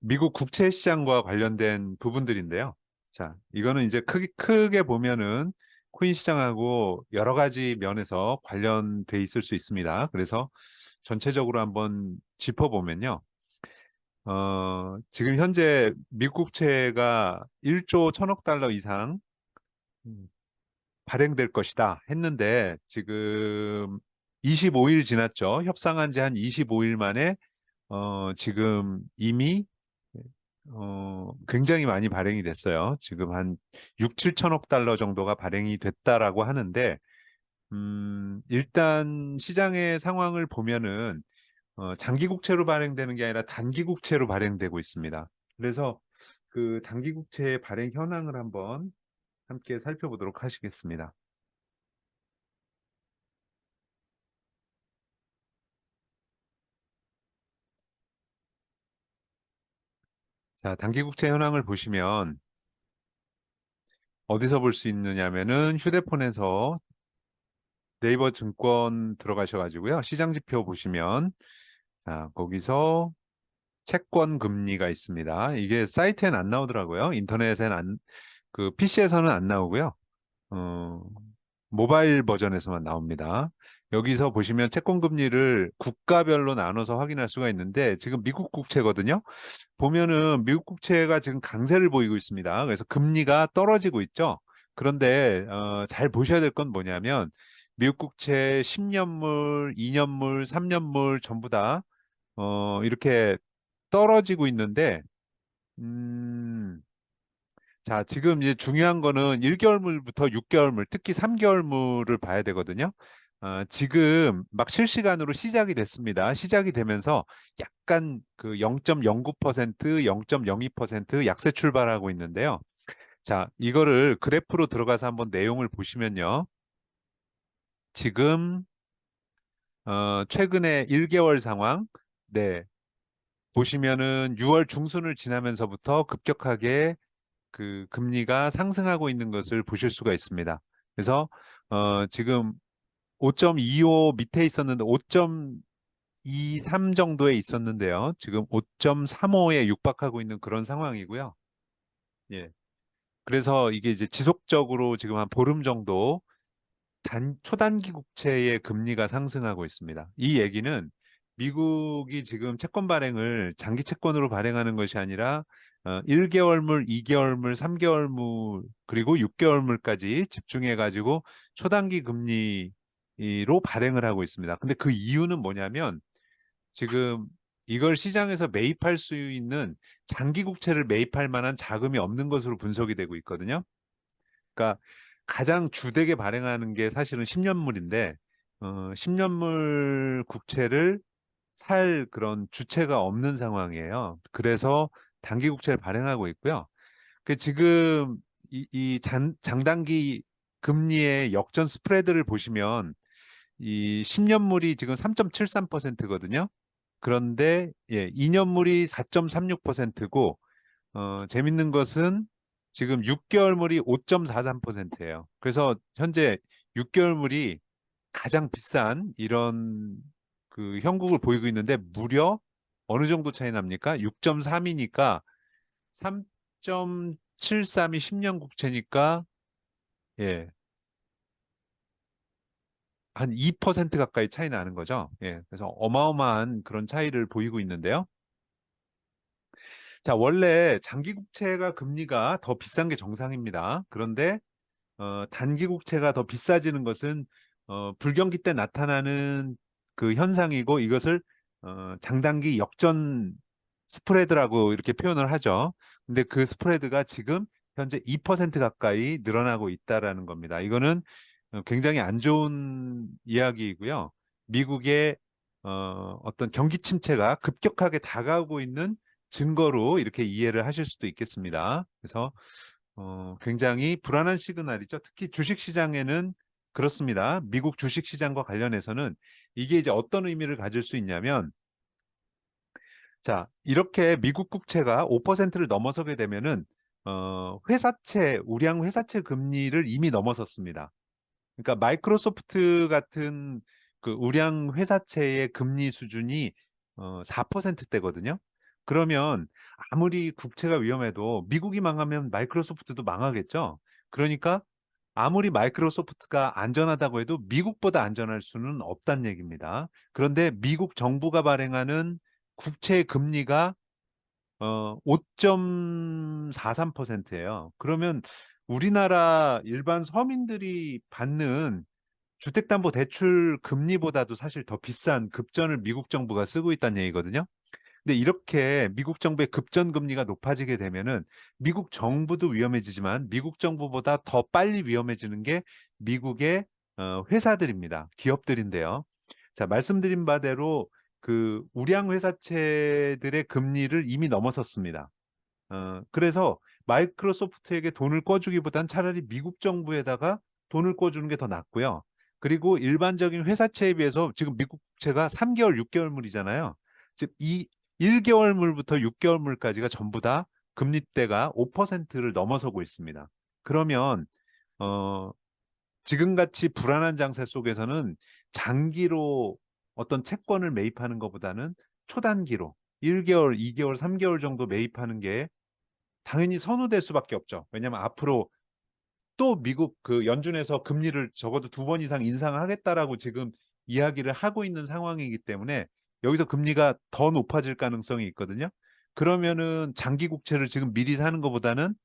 미국 국채 시장과 관련된 부분들인데요. 자, 이거는 이제 크게 보면은 코인 시장하고 여러 가지 면에서 관련돼 있을 수 있습니다. 그래서 전체적으로 한번 짚어보면요. 지금 현재 미국 국채가 1조 1천억 달러 이상 음, 발행될 것이다 했는데 지금 25일 지났죠. 협상한 지 한 25일 만에 지금 이미 굉장히 많이 발행이 됐어요. 지금 한 6, 7천억 달러 정도가 발행이 됐다라고 하는데, 일단 시장의 상황을 보면은, 장기 국채로 발행되는 게 아니라 단기 국채로 발행되고 있습니다. 그래서 그 단기 국채의 발행 현황을 한번 함께 살펴보도록 하시겠습니다. 자, 단기 국채 현황을 보시면 어디서 볼 수 있느냐면은 휴대폰에서 네이버 증권 들어가셔가지고요. 시장 지표 보시면 자, 거기서 채권 금리가 있습니다. 이게 사이트엔 안 나오더라고요. 인터넷엔 그 PC에서는 안 나오고요. 어, 모바일 버전에서만 나옵니다. 여기서 보시면 채권 금리를 국가별로 나눠서 확인할 수가 있는데 지금 미국 국채거든요. 보면은 미국 국채가 지금 강세를 보이고 있습니다. 그래서 금리가 떨어지고 있죠. 그런데 잘 보셔야 될 건 뭐냐면 미국 국채 10년물, 2년물, 3년물 전부 다 이렇게 떨어지고 있는데 음, 자, 지금 이제 중요한 거는 1개월물부터 6개월물, 특히 3개월물을 봐야 되거든요. 지금 막 실시간으로 시작이 됐습니다. 시작이 되면서 약간 그 0.09%, 0.02% 약세 출발하고 있는데요. 자, 이거를 그래프로 들어가서 한번 내용을 보시면요. 지금 최근에 1개월 상황, 네, 보시면은 6월 중순을 지나면서부터 급격하게 그 금리가 상승하고 있는 것을 보실 수가 있습니다. 그래서 지금 5.25 밑에 있었는데 5.23 정도에 있었는데요. 지금 5.35에 육박하고 있는 그런 상황이고요. 예. 그래서 이게 이제 지속적으로 지금 한 보름 정도 초단기 국채의 금리가 상승하고 있습니다. 이 얘기는 미국이 지금 채권 발행을 장기 채권으로 발행하는 것이 아니라 1개월물, 2개월물, 3개월물, 그리고 6개월물까지 집중해 가지고 초단기 금리로 발행을 하고 있습니다. 근데 그 이유는 뭐냐면 지금 이걸 시장에서 매입할 수 있는 장기 국채를 매입할 만한 자금이 없는 것으로 분석이 되고 있거든요. 그러니까 가장 주되게 발행하는 게 사실은 10년물인데 10년물 국채를 살 그런 주체가 없는 상황이에요. 그래서 단기 국채를 발행하고 있고요. 그 지금 이 장단기 금리의 역전 스프레드를 보시면 이 10년물이 지금 3.73%거든요. 그런데 예, 2년물이 4.36%고 재밌는 것은 지금 6개월물이 5.43%예요. 그래서 현재 6개월물이 가장 비싼 이런 그 형국을 보이고 있는데 무려 어느 정도 차이 납니까? 6.3이니까 3.73이 10년 국채니까 예, 한 2% 가까이 차이 나는 거죠. 예, 그래서 어마어마한 그런 차이를 보이고 있는데요. 자, 원래 장기 국채가 금리가 더 비싼 게 정상입니다. 그런데 단기 국채가 더 비싸지는 것은 불경기 때 나타나는 그 현상이고 이것을 장단기 역전 스프레드라고 이렇게 표현을 하죠. 근데 그 스프레드가 지금 현재 2% 가까이 늘어나고 있다라는 겁니다. 이거는 굉장히 안 좋은 이야기이고요. 미국의 어떤 경기 침체가 급격하게 다가오고 있는 증거로 이렇게 이해를 하실 수도 있겠습니다. 그래서 굉장히 불안한 시그널이죠. 특히 주식 시장에는 그렇습니다. 미국 주식 시장과 관련해서는 이게 이제 어떤 의미를 가질 수 있냐면 자, 이렇게 미국 국채가 5%를 넘어서게 되면은 우량 회사채 금리를 이미 넘어섰습니다. 그러니까 마이크로소프트 같은 그 우량 회사채의 금리 수준이 4%대거든요. 그러면 아무리 국채가 위험해도 미국이 망하면 마이크로소프트도 망하겠죠. 그러니까 아무리 마이크로소프트가 안전하다고 해도 미국보다 안전할 수는 없다는 얘기입니다. 그런데 미국 정부가 발행하는 국채 금리가 5.43%예요. 그러면 우리나라 일반 서민들이 받는 주택담보대출 금리보다도 사실 더 비싼 급전을 미국 정부가 쓰고 있다는 얘기거든요. 근데 이렇게 미국 정부의 급전 금리가 높아지게 되면은 미국 정부도 위험해지지만 미국 정부보다 더 빨리 위험해지는 게 미국의 회사들입니다. 기업들인데요. 자, 말씀드린 바대로 그 우량 회사채들의 금리를 이미 넘어섰습니다. 그래서 마이크로소프트에게 돈을 꿔주기보단 차라리 미국 정부에다가 돈을 꿔주는 게 더 낫고요. 그리고 일반적인 회사채에 비해서 지금 미국 국채가 3개월, 6개월물이잖아요. 즉, 이 1개월물부터 6개월물까지가 전부 다 금리대가 5%를 넘어서고 있습니다. 그러면 어, 지금같이 불안한 장세 속에서는 장기로 어떤 채권을 매입하는 것보다는 초단기로 1개월, 2개월, 3개월 정도 매입하는 게 당연히 선호될 수밖에 없죠. 왜냐하면 앞으로 또 미국 그 연준에서 금리를 적어도 2번 이상 인상하겠다라고 지금 이야기를 하고 있는 상황이기 때문에 여기서 금리가 더 높아질 가능성이 있거든요. 그러면은 장기 국채를 지금 미리 사는 것보다는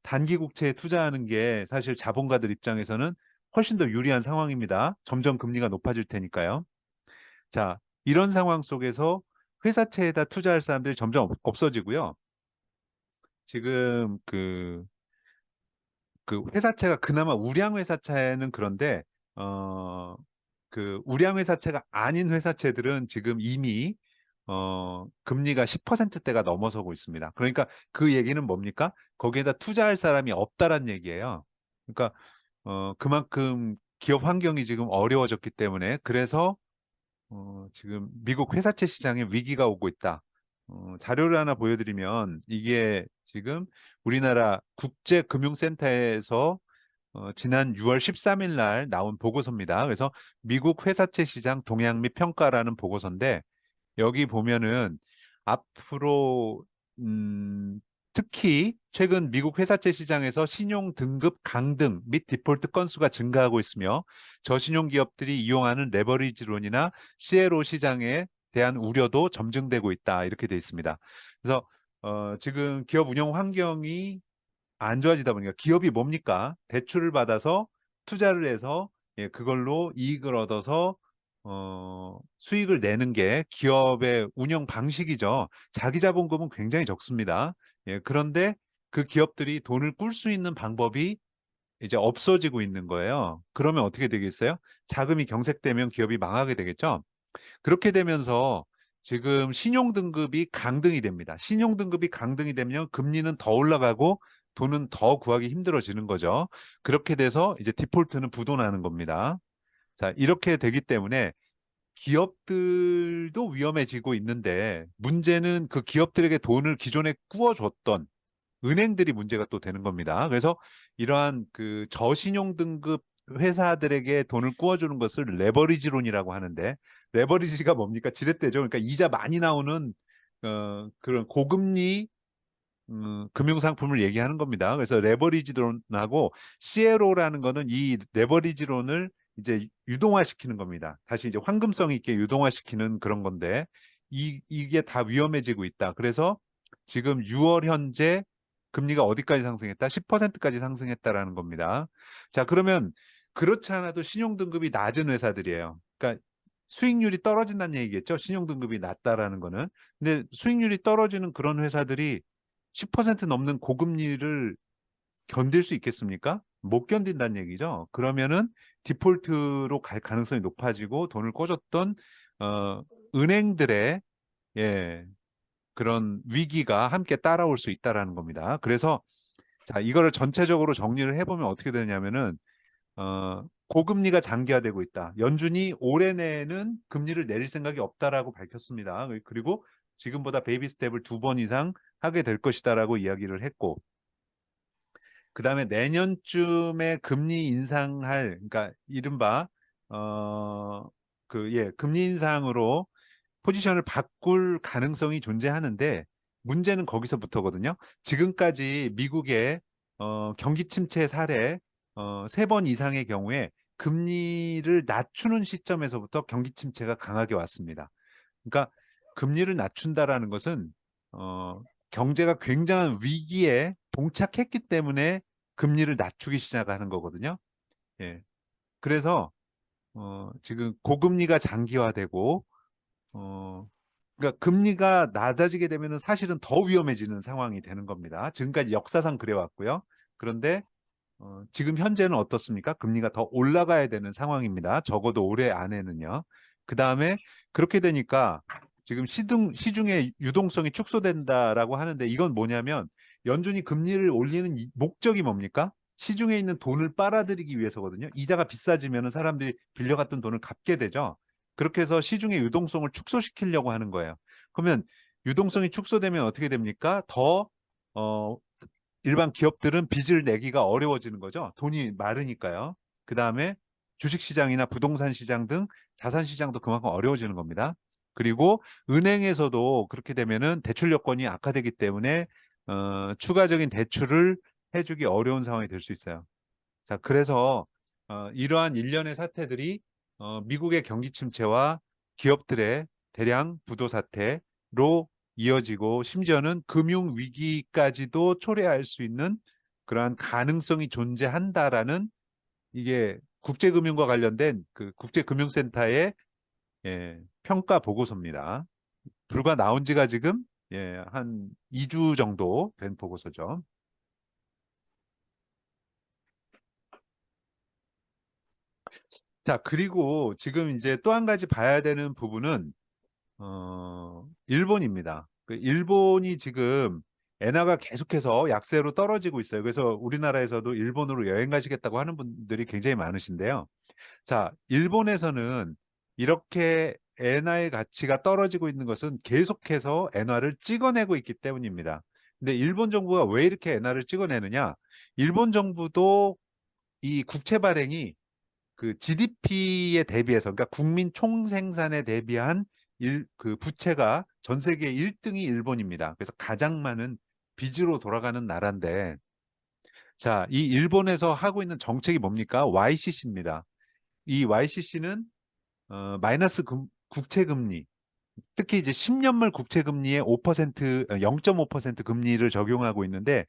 단기 국채에 투자하는 게 사실 자본가들 입장에서는 훨씬 더 유리한 상황입니다. 점점 금리가 높아질 테니까요. 자, 이런 상황 속에서 회사채에다 투자할 사람들이 점점 없어지고요. 지금 그 회사채가 그나마 우량 회사채는 그런데 어 그 우량 회사채가 아닌 회사채들은 지금 이미 금리가 10%대가 넘어서고 있습니다. 그러니까 그 얘기는 뭡니까? 거기에다 투자할 사람이 없다란 얘기예요. 그러니까 그만큼 기업 환경이 지금 어려워졌기 때문에 그래서 지금 미국 회사채 시장에 위기가 오고 있다. 자료를 하나 보여드리면 이게 지금 우리나라 국제금융센터에서 지난 6월 13일 날 나온 보고서입니다. 그래서 미국 회사채 시장 동향 및 평가라는 보고서인데 여기 보면은 앞으로 특히 최근 미국 회사채 시장에서 신용 등급 강등 및 디폴트 건수가 증가하고 있으며 저신용 기업들이 이용하는 레버리지론이나 CLO 시장에 대한 우려도 점증되고 있다 이렇게 돼 있습니다. 그래서 지금 기업 운영 환경이 안 좋아지다 보니까 기업이 뭡니까? 대출을 받아서 투자를 해서 예, 그걸로 이익을 얻어서 수익을 내는 게 기업의 운영 방식이죠. 자기 자본금은 굉장히 적습니다. 예, 그런데 그 기업들이 돈을 꿀 수 있는 방법이 이제 없어지고 있는 거예요. 그러면 어떻게 되겠어요? 자금이 경색되면 기업이 망하게 되겠죠. 그렇게 되면서 지금 신용등급이 강등이 됩니다. 신용등급이 강등이 되면 금리는 더 올라가고 돈은 더 구하기 힘들어지는 거죠. 그렇게 돼서 이제 디폴트는 부도나는 겁니다. 자, 이렇게 되기 때문에 기업들도 위험해지고 있는데 문제는 그 기업들에게 돈을 기존에 꾸어줬던 은행들이 문제가 또 되는 겁니다. 그래서 이러한 그 저신용 등급 회사들에게 돈을 꾸어주는 것을 레버리지론이라고 하는데 레버리지가 뭡니까? 지렛대죠. 그러니까 이자 많이 나오는 그런 고금리 금융상품을 얘기하는 겁니다. 그래서 레버리지론하고 CLO라는 거는 이 레버리지론을 이제 유동화시키는 겁니다. 다시 이제 황금성 있게 유동화시키는 그런 건데 이게 다 위험해지고 있다. 그래서 지금 6월 현재 금리가 어디까지 상승했다? 10%까지 상승했다라는 겁니다. 자, 그러면 그렇지 않아도 신용등급이 낮은 회사들이에요. 그러니까 수익률이 떨어진다는 얘기겠죠. 신용등급이 낮다라는 거는. 근데 수익률이 떨어지는 그런 회사들이 10% 넘는 고금리를 견딜 수 있겠습니까? 못 견딘다는 얘기죠. 그러면은 디폴트로 갈 가능성이 높아지고 돈을 꿔줬던 어, 은행들의 예, 그런 위기가 함께 따라올 수 있다라는 겁니다. 그래서 자, 이거를 전체적으로 정리를 해보면 어떻게 되냐면은 고금리가 장기화되고 있다. 연준이 올해 내에는 금리를 내릴 생각이 없다라고 밝혔습니다. 그리고 지금보다 베이비 스텝을 2번 이상 하게 될 것이다라고 이야기를 했고, 그 다음에 내년쯤에 금리 인상할, 그러니까 이른바 금리 인상으로 포지션을 바꿀 가능성이 존재하는데 문제는 거기서부터거든요. 지금까지 미국의 경기 침체 사례 3번 이상의 경우에 금리를 낮추는 시점에서부터 경기 침체가 강하게 왔습니다. 그러니까 금리를 낮춘다라는 것은 어, 경제가 굉장한 위기에 봉착했기 때문에 금리를 낮추기 시작하는 거거든요. 예. 그래서 지금 고금리가 장기화되고 그러니까 금리가 낮아지게 되면은 사실은 더 위험해지는 상황이 되는 겁니다. 지금까지 역사상 그래왔고요. 그런데 지금 현재는 어떻습니까? 금리가 더 올라가야 되는 상황입니다. 적어도 올해 안에는요. 그 다음에 그렇게 되니까 지금 시중의 유동성이 축소된다라고 하는데 이건 뭐냐면 연준이 금리를 올리는 목적이 뭡니까? 시중에 있는 돈을 빨아들이기 위해서거든요. 이자가 비싸지면 사람들이 빌려갔던 돈을 갚게 되죠. 그렇게 해서 시중의 유동성을 축소시키려고 하는 거예요. 그러면 유동성이 축소되면 어떻게 됩니까? 더 어, 일반 기업들은 빚을 내기가 어려워지는 거죠. 돈이 마르니까요. 그 다음에 주식시장이나 부동산 시장 등 자산 시장도 그만큼 어려워지는 겁니다. 그리고 은행에서도 그렇게 되면은 대출 여건이 악화되기 때문에 추가적인 대출을 해주기 어려운 상황이 될 수 있어요. 자, 그래서 이러한 일련의 사태들이 미국의 경기 침체와 기업들의 대량 부도 사태로 이어지고 심지어는 금융 위기까지도 초래할 수 있는 그러한 가능성이 존재한다라는 이게 국제금융과 관련된 그 국제금융센터의 평가 보고서입니다. 불과 나온 지가 지금 한 2주 정도 된 보고서죠. 자, 그리고 지금 이제 또 한 가지 봐야 되는 부분은 일본입니다. 그 일본이 지금 엔화가 계속해서 약세로 떨어지고 있어요. 그래서 우리나라에서도 일본으로 여행 가시겠다고 하는 분들이 굉장히 많으신데요. 자, 일본에서는 이렇게 엔화의 가치가 떨어지고 있는 것은 계속해서 엔화를 찍어내고 있기 때문입니다. 근데 일본 정부가 왜 이렇게 엔화를 찍어내느냐? 일본 정부도 이 국채 발행이 그 GDP에 대비해서 그러니까 국민 총생산에 대비한 그 부채가 전 세계 1등이 일본입니다. 그래서 가장 많은 빚으로 돌아가는 나라인데 자, 이 일본에서 하고 있는 정책이 뭡니까? YCC입니다. 이 YCC는 마이너스 국채 금리 특히 이제 10년물 국채 금리의 5% 0.5% 금리를 적용하고 있는데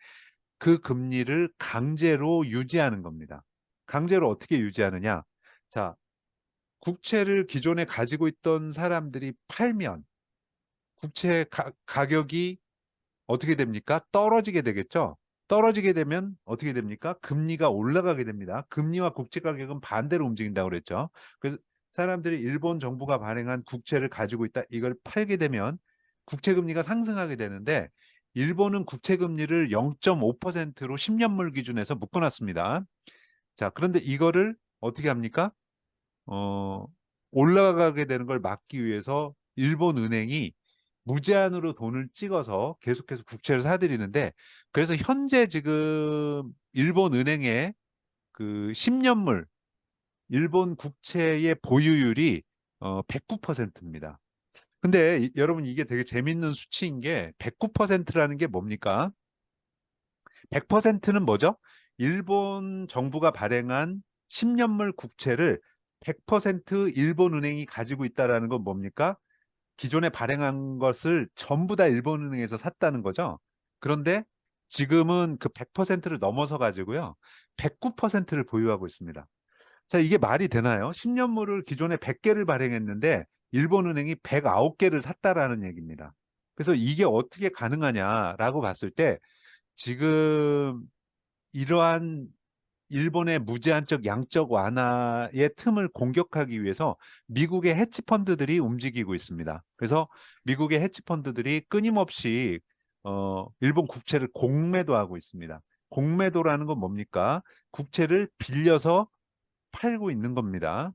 그 금리를 강제로 유지하는 겁니다. 강제로 어떻게 유지하느냐? 자, 국채를 기존에 가지고 있던 사람들이 팔면 국채 가격이 어떻게 됩니까? 떨어지게 되겠죠? 떨어지게 되면 어떻게 됩니까? 금리가 올라가게 됩니다. 금리와 국채 가격은 반대로 움직인다고 그랬죠. 그래서 사람들이 일본 정부가 발행한 국채를 가지고 있다. 이걸 팔게 되면 국채 금리가 상승하게 되는데 일본은 국채 금리를 0.5%로 10년물 기준에서 묶어놨습니다. 자, 그런데 이거를 어떻게 합니까? 어, 올라가게 되는 걸 막기 위해서 일본 은행이 무제한으로 돈을 찍어서 계속해서 국채를 사들이는데 그래서 현재 지금 일본 은행의 그 10년물 일본 국채의 보유율이 109%입니다. 근데 여러분 이게 되게 재밌는 수치인 게 109%라는 게 뭡니까? 100%는 뭐죠? 일본 정부가 발행한 10년물 국채를 100% 일본은행이 가지고 있다라는 건 뭡니까? 기존에 발행한 것을 전부 다 일본은행에서 샀다는 거죠. 그런데 지금은 그 100%를 넘어서 가지고요. 109%를 보유하고 있습니다. 자, 이게 말이 되나요? 10년물을 기존에 100개를 발행했는데 일본은행이 109개를 샀다라는 얘기입니다. 그래서 이게 어떻게 가능하냐라고 봤을 때 지금 이러한 일본의 무제한적 양적 완화의 틈을 공격하기 위해서 미국의 해치펀드들이 움직이고 있습니다. 그래서 미국의 해치펀드들이 끊임없이 일본 국채를 공매도하고 있습니다. 공매도라는 건 뭡니까? 국채를 빌려서 팔고 있는 겁니다.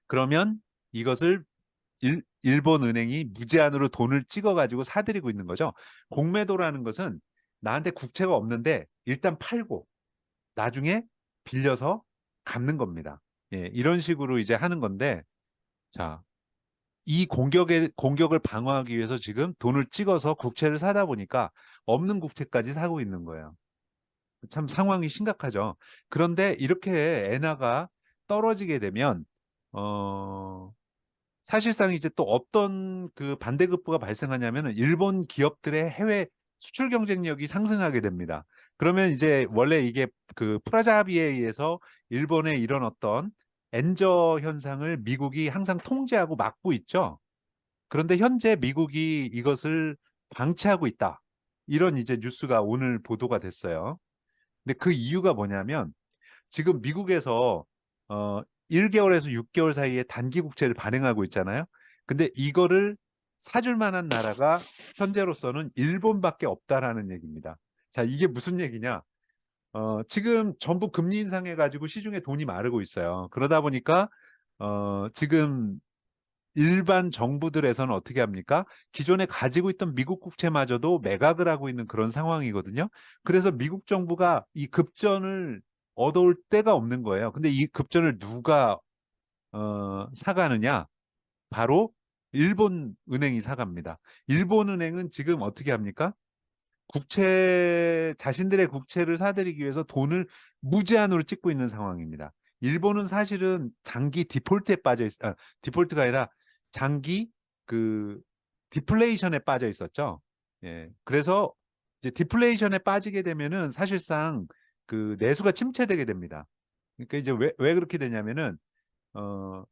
그러면 이것을 일본 은행이 무제한으로 돈을 찍어가지고 사들이고 있는 거죠. 공매도라는 것은 나한테 국채가 없는데 일단 팔고 나중에 빌려서 갚는 겁니다. 예, 이런 식으로 이제 하는 건데, 자, 이 공격을 방어하기 위해서 지금 돈을 찍어서 국채를 사다 보니까 없는 국채까지 사고 있는 거예요. 참 상황이 심각하죠. 그런데 이렇게 엔화가 떨어지게 되면 어, 사실상 이제 또 어떤 그 반대급부가 발생하냐면은 일본 기업들의 해외 수출 경쟁력이 상승하게 됩니다. 그러면 이제 원래 이게 그 프라자 합의에 의해서 일본의 이런 어떤 엔저 현상을 미국이 항상 통제하고 막고 있죠. 그런데 현재 미국이 이것을 방치하고 있다. 이런 이제 뉴스가 오늘 보도가 됐어요. 근데 그 이유가 뭐냐면 지금 미국에서 어 1개월에서 6개월 사이에 단기 국채를 발행하고 있잖아요. 근데 이거를 사줄 만한 나라가 현재로서는 일본밖에 없다라는 얘기입니다. 자, 이게 무슨 얘기냐? 지금 전부 금리 인상해 가지고 시중에 돈이 마르고 있어요. 그러다 보니까 지금 일반 정부들에서는 어떻게 합니까? 기존에 가지고 있던 미국 국채마저도 매각을 하고 있는 그런 상황이거든요. 그래서 미국 정부가 이 급전을 얻어올 데가 없는 거예요. 근데 이 급전을 누가 사가느냐? 바로 일본 은행이 사갑니다. 일본 은행은 지금 어떻게 합니까? 자신들의 국채를 사들이기 위해서 돈을 무제한으로 찍고 있는 상황입니다. 일본은 사실은 장기 디폴트가 아니라 장기 그 디플레이션에 빠져 있었죠. 예. 그래서 이제 디플레이션에 빠지게 되면은 사실상 그 내수가 침체되게 됩니다. 그러니까 이제 왜 그렇게 되냐면은 어,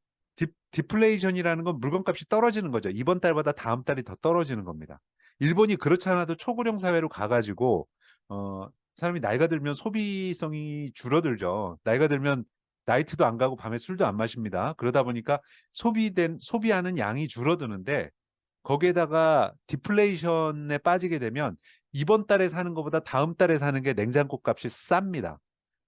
디플레이션이라는 건 물건값이 떨어지는 거죠. 이번 달보다 다음 달이 더 떨어지는 겁니다. 일본이 그렇지 않아도 초고령 사회로 가가지고 사람이 나이가 들면 소비성이 줄어들죠. 나이가 들면 나이트도 안 가고 밤에 술도 안 마십니다. 그러다 보니까 소비하는 양이 줄어드는데 거기에다가 디플레이션에 빠지게 되면 이번 달에 사는 것보다 다음 달에 사는 게 냉장고 값이 쌉니다.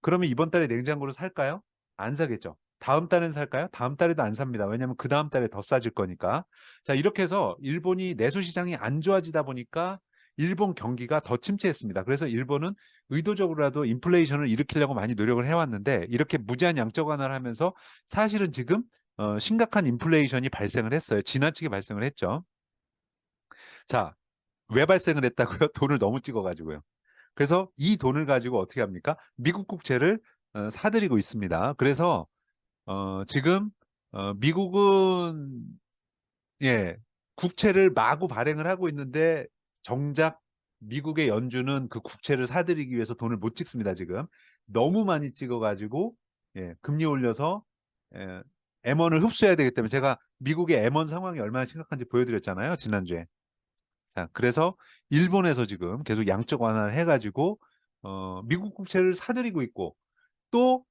그러면 이번 달에 냉장고를 살까요? 안 사겠죠. 다음 달엔 살까요? 다음 달에도 안 삽니다. 왜냐하면 그 다음 달에 더 싸질 거니까. 자, 이렇게 해서 일본이 내수 시장이 안 좋아지다 보니까 일본 경기가 더 침체했습니다. 그래서 일본은 의도적으로라도 인플레이션을 일으키려고 많이 노력을 해왔는데 이렇게 무제한 양적 완화를 하면서 사실은 지금 심각한 인플레이션이 발생을 했어요. 지나치게 발생을 했죠. 자, 왜 발생을 했다고요? 돈을 너무 찍어가지고요. 그래서 이 돈을 가지고 어떻게 합니까? 미국 국채를 사들이고 있습니다. 그래서 지금 미국은 예, 국채를 마구 발행을 하고 있는데 정작 미국의 연준은 그 국채를 사들이기 위해서 돈을 못 찍습니다, 지금. 너무 많이 찍어가지고 예, 금리 올려서 예, M1을 흡수해야 되기 때문에 제가 미국의 M1 상황이 얼마나 심각한지 보여드렸잖아요, 지난주에. 자, 그래서 일본에서 지금 계속 양적 완화를 해가지고 미국 국채를 사들이고 있고 또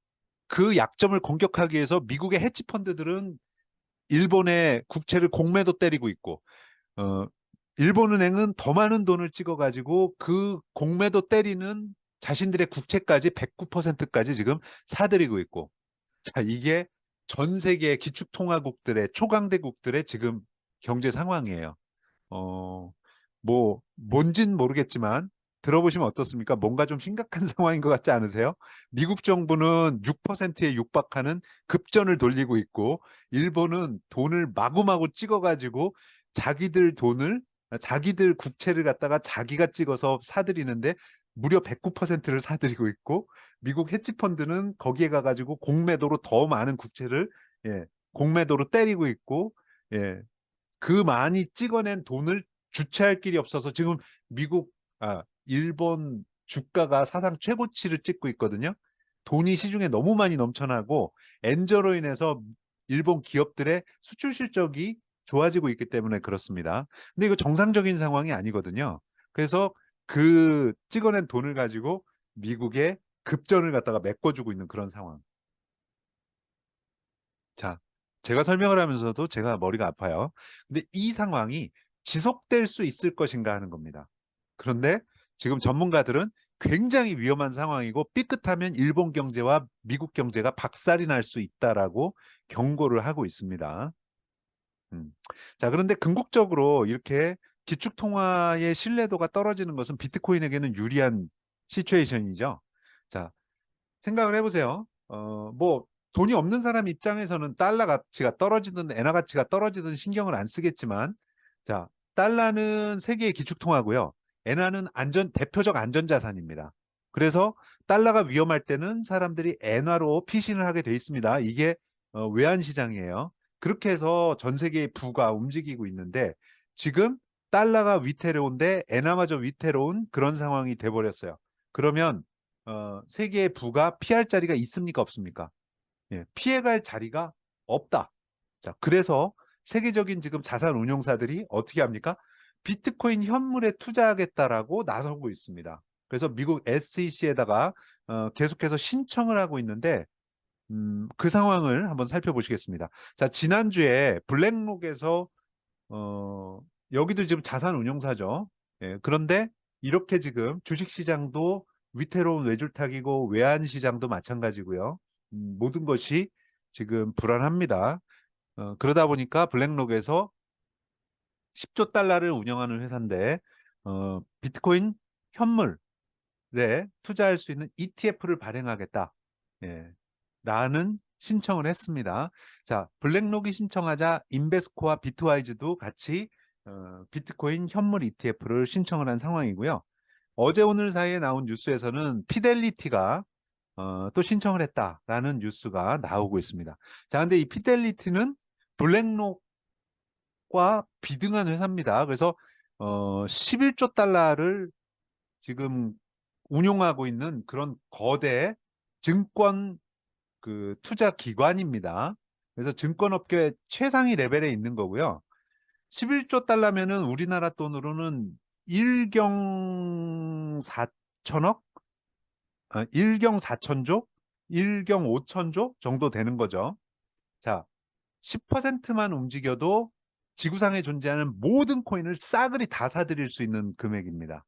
그 약점을 공격하기 위해서 미국의 헤지 펀드들은 일본의 국채를 공매도 때리고 있고 어, 일본은행은 더 많은 돈을 찍어가지고 그 공매도 때리는 자신들의 국채까지 109%까지 지금 사들이고 있고 자, 이게 전 세계 기축통화국들의 초강대국들의 지금 경제 상황이에요. 어, 뭔진 모르겠지만 들어보시면 어떻습니까? 뭔가 좀 심각한 상황인 것 같지 않으세요? 미국 정부는 6%에 육박하는 급전을 돌리고 있고, 일본은 돈을 마구마구 찍어가지고 자기들 국채를 갖다가 자기가 찍어서 사들이는데 무려 109%를 사들이고 있고, 미국 헤지펀드는 거기에 가가지고 공매도로 더 많은 국채를, 예, 공매도로 때리고 있고, 예, 그 많이 찍어낸 돈을 주체할 길이 없어서 지금 일본 주가가 사상 최고치를 찍고 있거든요. 돈이 시중에 너무 많이 넘쳐나고 엔저로 인해서 일본 기업들의 수출 실적이 좋아지고 있기 때문에 그렇습니다. 근데 이거 정상적인 상황이 아니거든요. 그래서 그 찍어낸 돈을 가지고 미국의 급전을 갖다가 메꿔주고 있는 그런 상황. 자, 제가 설명을 하면서도 제가 머리가 아파요. 근데 이 상황이 지속될 수 있을 것인가 하는 겁니다. 그런데 지금 전문가들은 굉장히 위험한 상황이고 삐끗하면 일본 경제와 미국 경제가 박살이 날 수 있다라고 경고를 하고 있습니다. 음. 자, 그런데 궁극적으로 이렇게 기축통화의 신뢰도가 떨어지는 것은 비트코인에게는 유리한 시츄에이션이죠. 자, 생각을 해보세요. 돈이 없는 사람 입장에서는 달러 가치가 떨어지든 엔화 가치가 떨어지든 신경을 안 쓰겠지만, 자, 달러는 세계의 기축통화고요. 엔화는 대표적 안전자산입니다. 그래서 달러가 위험할 때는 사람들이 엔화로 피신을 하게 돼 있습니다. 이게 외환시장이에요. 그렇게 해서 전 세계의 부가 움직이고 있는데, 지금 달러가 위태로운데 엔화마저 위태로운 그런 상황이 돼버렸어요. 그러면 세계의 부가 피할 자리가 있습니까, 없습니까? 예, 피해갈 자리가 없다. 자, 그래서 세계적인 지금 자산 운용사들이 어떻게 합니까? 비트코인 현물에 투자하겠다라고 나서고 있습니다. 그래서 미국 SEC에다가 계속해서 신청을 하고 있는데, 그 상황을 한번 살펴보시겠습니다. 자, 지난주에 블랙록에서 어, 여기도 지금 자산 운용사죠. 예, 그런데 이렇게 지금 주식시장도 위태로운 외줄타기고 외환시장도 마찬가지고요. 모든 것이 지금 불안합니다. 그러다 보니까 블랙록에서 10조 달러를 운영하는 회사인데 비트코인 현물에 투자할 수 있는 ETF를 발행하겠다. 예, 라는 신청을 했습니다. 자, 블랙록이 신청하자 인베스코와 비트와이즈도 같이 비트코인 현물 ETF를 신청을 한 상황이고요. 어제 오늘 사이에 나온 뉴스에서는 피델리티가 또 신청을 했다라는 뉴스가 나오고 있습니다. 자, 근데 이 피델리티는 블랙록과 비등한 회사입니다. 그래서 11조 달러를 지금 운용하고 있는 그런 거대 증권 투자 기관입니다. 그래서 증권업계 최상위 레벨에 있는 거고요. 11조 달러면은 우리나라 돈으로는 1경 4천억? 1경 4천조? 1경 5천조 정도 되는 거죠. 자, 10%만 움직여도 지구상에 존재하는 모든 코인을 싸그리 다 사들일 수 있는 금액입니다.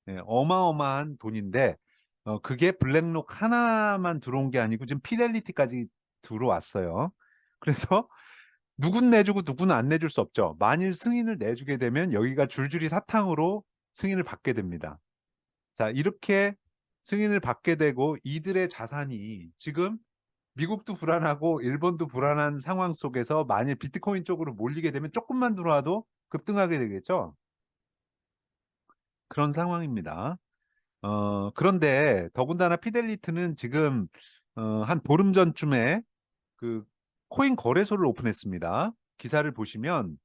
예, 어마어마한 돈인데 그게 블랙록 하나만 들어온 게 아니고 지금 피델리티까지 들어왔어요. 그래서 누군 내주고 누구는 안 내줄 수 없죠. 만일 승인을 내주게 되면 여기가 줄줄이 사탕으로 승인을 받게 됩니다. 자, 이렇게 승인을 받게 되고 이들의 자산이 지금 미국도 불안하고 일본도 불안한 상황 속에서 만일 비트코인 쪽으로 몰리게 되면 조금만 들어와도 급등하게 되겠죠. 그런 상황입니다. 그런데 더군다나 피델리티는 지금 한 보름 전쯤에 그 코인 거래소를 오픈했습니다. 기사를 보시면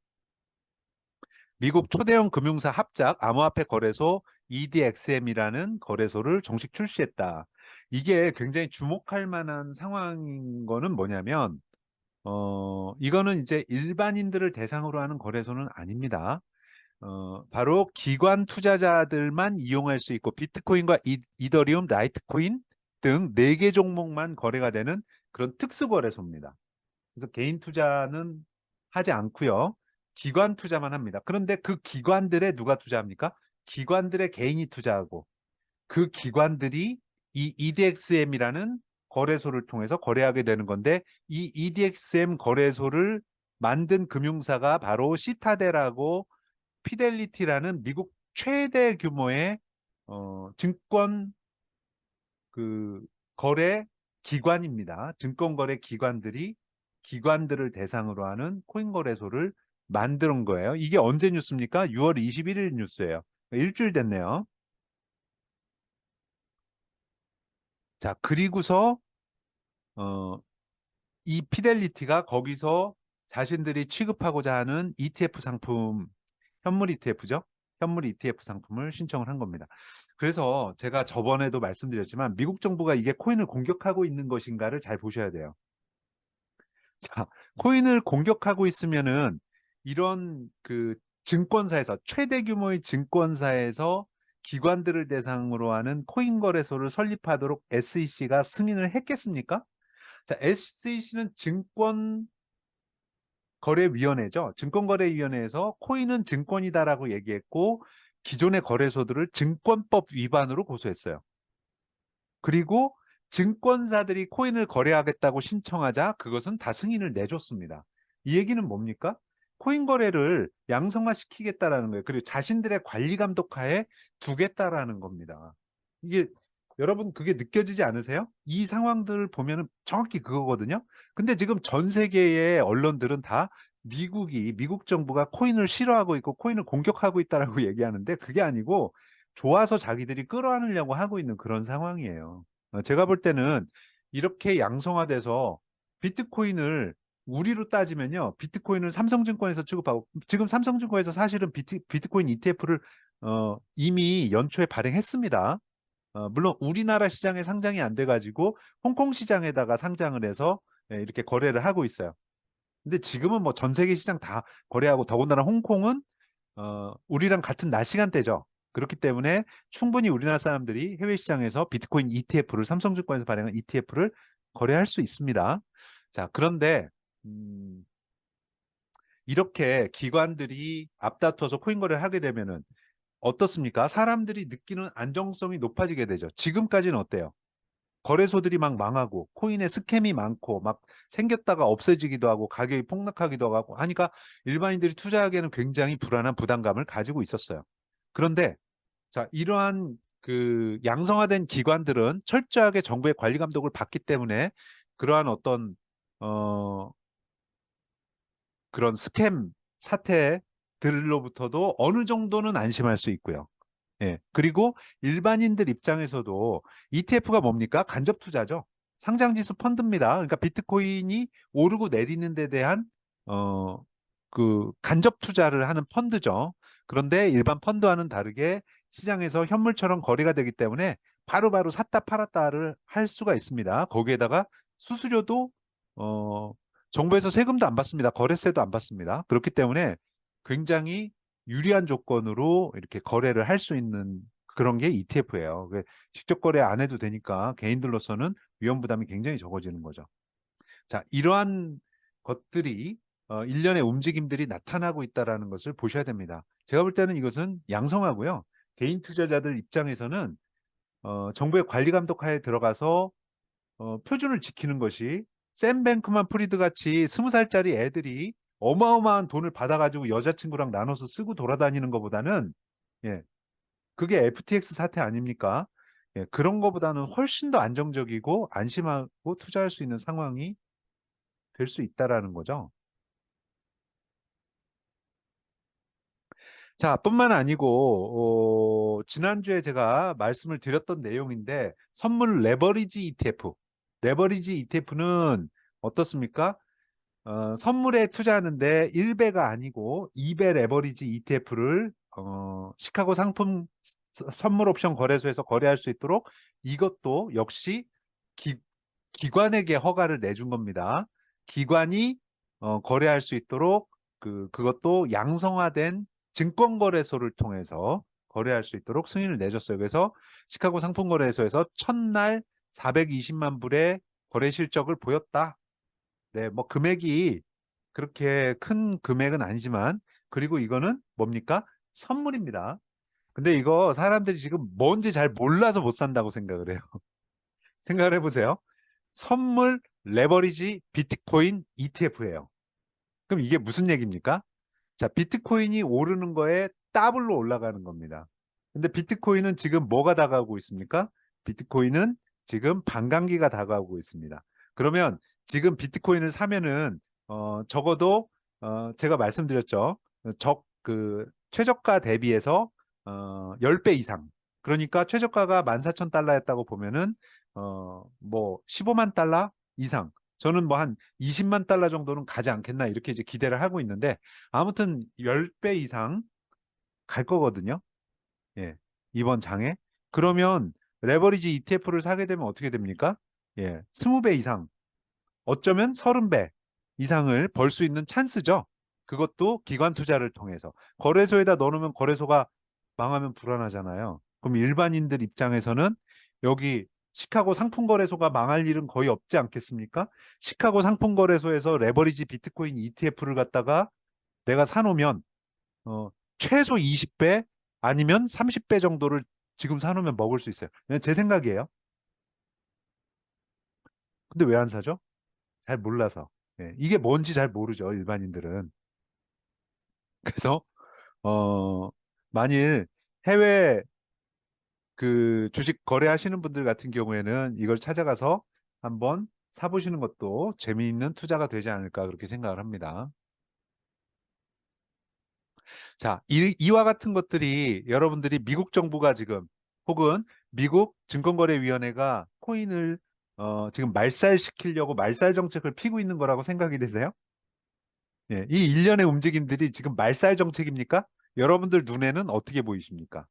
미국 초대형 금융사 합작 암호화폐 거래소 EDXM이라는 거래소를 정식 출시했다. 이게 굉장히 주목할 만한 상황인 거는 뭐냐면 이거는 이제 일반인들을 대상으로 하는 거래소는 아닙니다. 바로 기관 투자자들만 이용할 수 있고 비트코인과 이더리움, 라이트코인 등 4개 종목만 거래가 되는 그런 특수 거래소입니다. 그래서 개인 투자는 하지 않고요. 기관 투자만 합니다. 그런데 그 기관들에 누가 투자합니까? 기관들의 개인이 투자하고 그 기관들이 이 EDXM이라는 거래소를 통해서 거래하게 되는 건데 이 EDXM 거래소를 만든 금융사가 바로 시타델하고 피델리티라는 미국 최대 규모의 증권 그 거래 기관입니다. 증권 거래 기관들이 기관들을 대상으로 하는 코인 거래소를 만든 거예요. 이게 언제 뉴스입니까? 6월 21일 뉴스예요. 일주일 됐네요. 자, 그리고서 어, 이 피델리티가 거기서 자신들이 취급하고자 하는 ETF 상품, 현물 ETF죠. 현물 ETF 상품을 신청을 한 겁니다. 그래서 제가 저번에도 말씀드렸지만 미국 정부가 이게 코인을 공격하고 있는 것인가를 잘 보셔야 돼요. 자, 코인을 공격하고 있으면은 이런 증권사에서 최대 규모의 증권사에서 기관들을 대상으로 하는 코인 거래소를 설립하도록 SEC가 승인을 했겠습니까? 자, SEC는 증권거래위원회죠. 증권거래위원회에서 코인은 증권이다라고 얘기했고 기존의 거래소들을 증권법 위반으로 고소했어요. 그리고 증권사들이 코인을 거래하겠다고 신청하자 그것은 다 승인을 내줬습니다. 이 얘기는 뭡니까? 코인 거래를 양성화시키겠다라는 거예요. 그리고 자신들의 관리 감독하에 두겠다라는 겁니다. 이게 여러분 그게 느껴지지 않으세요? 이 상황들을 보면은 정확히 그거거든요. 근데 지금 전 세계의 언론들은 다 미국 정부가 코인을 싫어하고 있고 코인을 공격하고 있다라고 얘기하는데 그게 아니고 좋아서 자기들이 끌어안으려고 하고 있는 그런 상황이에요. 제가 볼 때는 이렇게 양성화돼서 비트코인을 우리로 따지면요. 비트코인을 삼성증권에서 취급하고 지금 삼성증권에서 사실은 비트코인 ETF를 이미 연초에 발행했습니다. 물론 우리나라 시장에 상장이 안 돼가지고 홍콩 시장에다가 상장을 해서 이렇게 거래를 하고 있어요. 근데 지금은 뭐 전 세계 시장 다 거래하고 더군다나 홍콩은 우리랑 같은 낮 시간대죠. 그렇기 때문에 충분히 우리나라 사람들이 해외 시장에서 비트코인 ETF를 삼성증권에서 발행한 ETF를 거래할 수 있습니다. 자, 그런데 음, 이렇게 기관들이 앞다퉈서 코인 거래를 하게 되면은 어떻습니까? 사람들이 느끼는 안정성이 높아지게 되죠. 지금까지는 어때요? 거래소들이 막 망하고 코인에 스캠이 많고 막 생겼다가 없어지기도 하고 가격이 폭락하기도 하고 하니까 일반인들이 투자하기에는 굉장히 불안한 부담감을 가지고 있었어요. 그런데 자, 이러한 그 양성화된 기관들은 철저하게 정부의 관리 감독을 받기 때문에 그러한 어떤 어 그런 스캠 사태들로부터도 어느 정도는 안심할 수 있고요. 예. 그리고 일반인들 입장에서도 ETF가 뭡니까? 간접 투자죠. 상장지수 펀드입니다. 그러니까 비트코인이 오르고 내리는 데 대한 어, 그 간접 투자를 하는 펀드죠. 그런데 일반 펀드와는 다르게 시장에서 현물처럼 거래가 되기 때문에 바로바로 샀다 팔았다를 할 수가 있습니다. 거기에다가 수수료도 어, 정부에서 세금도 안 받습니다. 거래세도 안 받습니다. 그렇기 때문에 굉장히 유리한 조건으로 이렇게 거래를 할 수 있는 그런 게 ETF예요. 직접 거래 안 해도 되니까 개인들로서는 위험 부담이 굉장히 적어지는 거죠. 자, 이러한 것들이 일련의 움직임들이 나타나고 있다는 것을 보셔야 됩니다. 제가 볼 때는 이것은 양성하고요. 개인 투자자들 입장에서는 정부의 관리 감독 하에 들어가서 표준을 지키는 것이 샘 뱅크만 프리드 같이 20살짜리 애들이 어마어마한 돈을 받아가지고 여자친구랑 나눠서 쓰고 돌아다니는 것보다는 예, 그게 FTX 사태 아닙니까? 예, 그런 것보다는 훨씬 더 안정적이고 안심하고 투자할 수 있는 상황이 될 수 있다라는 거죠. 자, 뿐만 아니고 지난주에 제가 말씀을 드렸던 내용인데 선물 레버리지 ETF. 레버리지 ETF는 어떻습니까? 선물에 투자하는데 1배가 아니고 2배 레버리지 ETF를 시카고 상품 선물 옵션 거래소에서 거래할 수 있도록 이것도 역시 기, 기관에게 허가를 내준 겁니다. 기관이 거래할 수 있도록 그것도 양성화된 증권거래소를 통해서 거래할 수 있도록 승인을 내줬어요. 그래서 시카고 상품거래소에서 첫날 420만 불의 거래 실적을 보였다. 네, 뭐 금액이 그렇게 큰 금액은 아니지만 그리고 이거는 뭡니까? 선물입니다. 근데 이거 사람들이 지금 뭔지 잘 몰라서 못 산다고 생각을 해요. 생각을 해보세요. 선물 레버리지 비트코인 ETF예요. 그럼 이게 무슨 얘기입니까? 자, 비트코인이 오르는 거에 더블로 올라가는 겁니다. 근데 비트코인은 지금 뭐가 다가오고 있습니까? 비트코인은 지금 반감기가 다가오고 있습니다. 그러면 지금 비트코인을 사면은 적어도 제가 말씀드렸죠. 최저가 대비해서 10배 이상. 그러니까 최저가가 14,000달러였다고 보면은 뭐 15만 달러 이상. 저는 뭐 한 20만 달러 정도는 가지 않겠나 이렇게 이제 기대를 하고 있는데 아무튼 10배 이상 갈 거거든요. 예. 이번 장에. 그러면 레버리지 ETF를 사게 되면 어떻게 됩니까? 예. 20배 이상, 어쩌면 30배 이상을 벌 수 있는 찬스죠. 그것도 기관 투자를 통해서. 거래소에다 넣어놓으면 거래소가 망하면 불안하잖아요. 그럼 일반인들 입장에서는 여기 시카고 상품거래소가 망할 일은 거의 없지 않겠습니까? 시카고 상품거래소에서 레버리지 비트코인 ETF를 갖다가 내가 사놓으면 최소 20배 아니면 30배 정도를 지금 사놓으면 먹을 수 있어요. 제 생각이에요. 근데 왜 안 사죠? 잘 몰라서. 예, 이게 뭔지 잘 모르죠, 일반인들은. 그래서 어, 만일 해외 그 주식 거래하시는 분들 같은 경우에는 이걸 찾아가서 한번 사보시는 것도 재미있는 투자가 되지 않을까 그렇게 생각을 합니다. 자, 이와 같은 것들이 여러분들이 미국 정부가 지금 혹은 미국 증권거래위원회가 코인을 지금 말살시키려고 말살 정책을 피고 있는 거라고 생각이 되세요? 예, 이 일련의 움직임들이 지금 말살 정책입니까? 여러분들 눈에는 어떻게 보이십니까?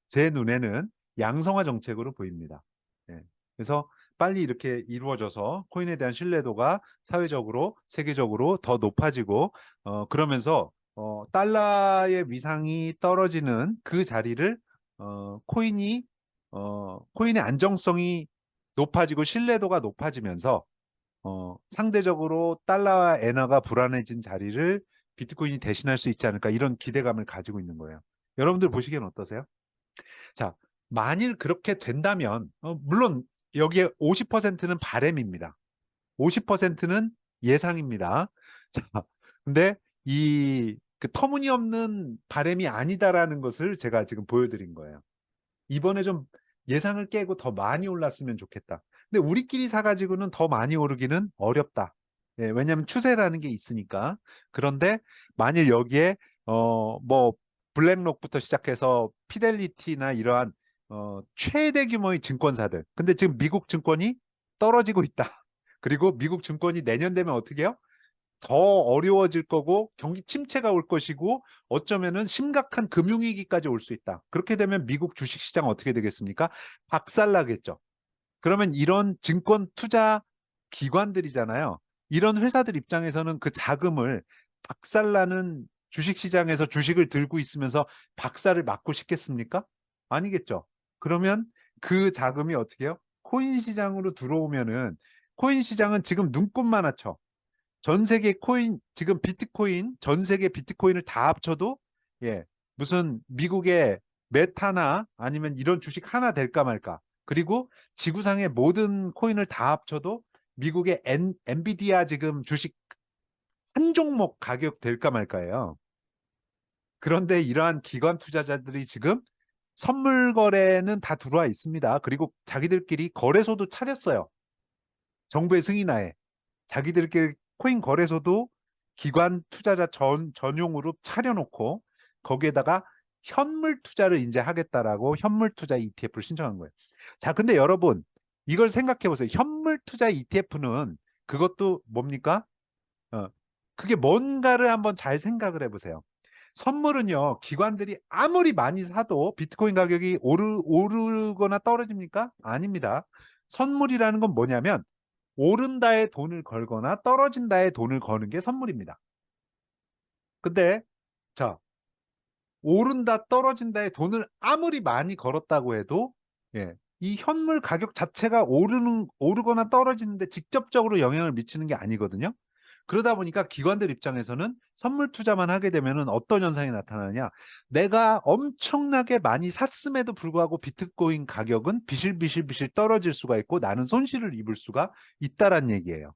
제 눈에는 양성화 정책으로 보입니다. 예, 그래서 빨리 이렇게 이루어져서 코인에 대한 신뢰도가 사회적으로, 세계적으로 더 높아지고, 그러면서 달러의 위상이 떨어지는 그 자리를 코인의 안정성이 높아지고 신뢰도가 높아지면서 상대적으로 달러와 엔화가 불안해진 자리를 비트코인이 대신할 수 있지 않을까 이런 기대감을 가지고 있는 거예요. 여러분들 보시기엔 어떠세요? 자, 만일 그렇게 된다면 물론 여기에 50%는 바램입니다. 50%는 예상입니다. 자, 근데 그 터무니없는 바램이 아니다라는 것을 제가 지금 보여드린 거예요. 이번에 좀 예상을 깨고 더 많이 올랐으면 좋겠다. 근데 우리끼리 사가지고는 더 많이 오르기는 어렵다. 예, 왜냐하면 추세라는 게 있으니까. 그런데 만일 여기에 뭐 블랙록부터 시작해서 피델리티나 이러한 최대 규모의 증권사들. 근데 지금 미국 증권이 떨어지고 있다. 그리고 미국 증권이 내년 되면 어떻게 해요? 더 어려워질 거고 경기 침체가 올 것이고 어쩌면은 심각한 금융위기까지 올 수 있다. 그렇게 되면 미국 주식시장 어떻게 되겠습니까? 박살나겠죠. 그러면 이런 증권 투자 기관들이잖아요. 이런 회사들 입장에서는 그 자금을 박살나는 주식시장에서 주식을 들고 있으면서 박살을 맞고 싶겠습니까? 아니겠죠. 그러면 그 자금이 어떻게 해요? 코인 시장으로 들어오면은 코인 시장은 지금 눈꼽만 하죠. 전 세계 코인, 지금 비트코인, 전 세계 비트코인을 다 합쳐도, 예, 무슨 미국의 메타나 아니면 이런 주식 하나 될까 말까. 그리고 지구상의 모든 코인을 다 합쳐도 미국의 엔비디아 지금 주식 한 종목 가격 될까 말까예요. 그런데 이러한 기관 투자자들이 지금 선물 거래는 다 들어와 있습니다. 그리고 자기들끼리 거래소도 차렸어요. 정부의 승인하에. 자기들끼리 코인 거래소도 기관 투자자 전용으로 차려놓고 거기에다가 현물 투자를 이제 하겠다라고 현물 투자 ETF를 신청한 거예요. 자, 근데 여러분 이걸 생각해 보세요. 현물 투자 ETF는 그것도 뭡니까? 어, 그게 뭔가를 한번 잘 생각을 해보세요. 선물은요, 기관들이 아무리 많이 사도 비트코인 가격이 오르거나 떨어집니까? 아닙니다. 선물이라는 건 뭐냐면 오른다에 돈을 걸거나 떨어진다에 돈을 거는 게 선물입니다. 근데 자, 오른다 떨어진다에 돈을 아무리 많이 걸었다고 해도 예, 이 현물 가격 자체가 오르거나 떨어지는데 직접적으로 영향을 미치는 게 아니거든요. 그러다 보니까 기관들 입장에서는 선물 투자만 하게 되면 어떤 현상이 나타나냐? 내가 엄청나게 많이 샀음에도 불구하고 비트코인 가격은 비실비실비실 떨어질 수가 있고 나는 손실을 입을 수가 있다란 얘기예요.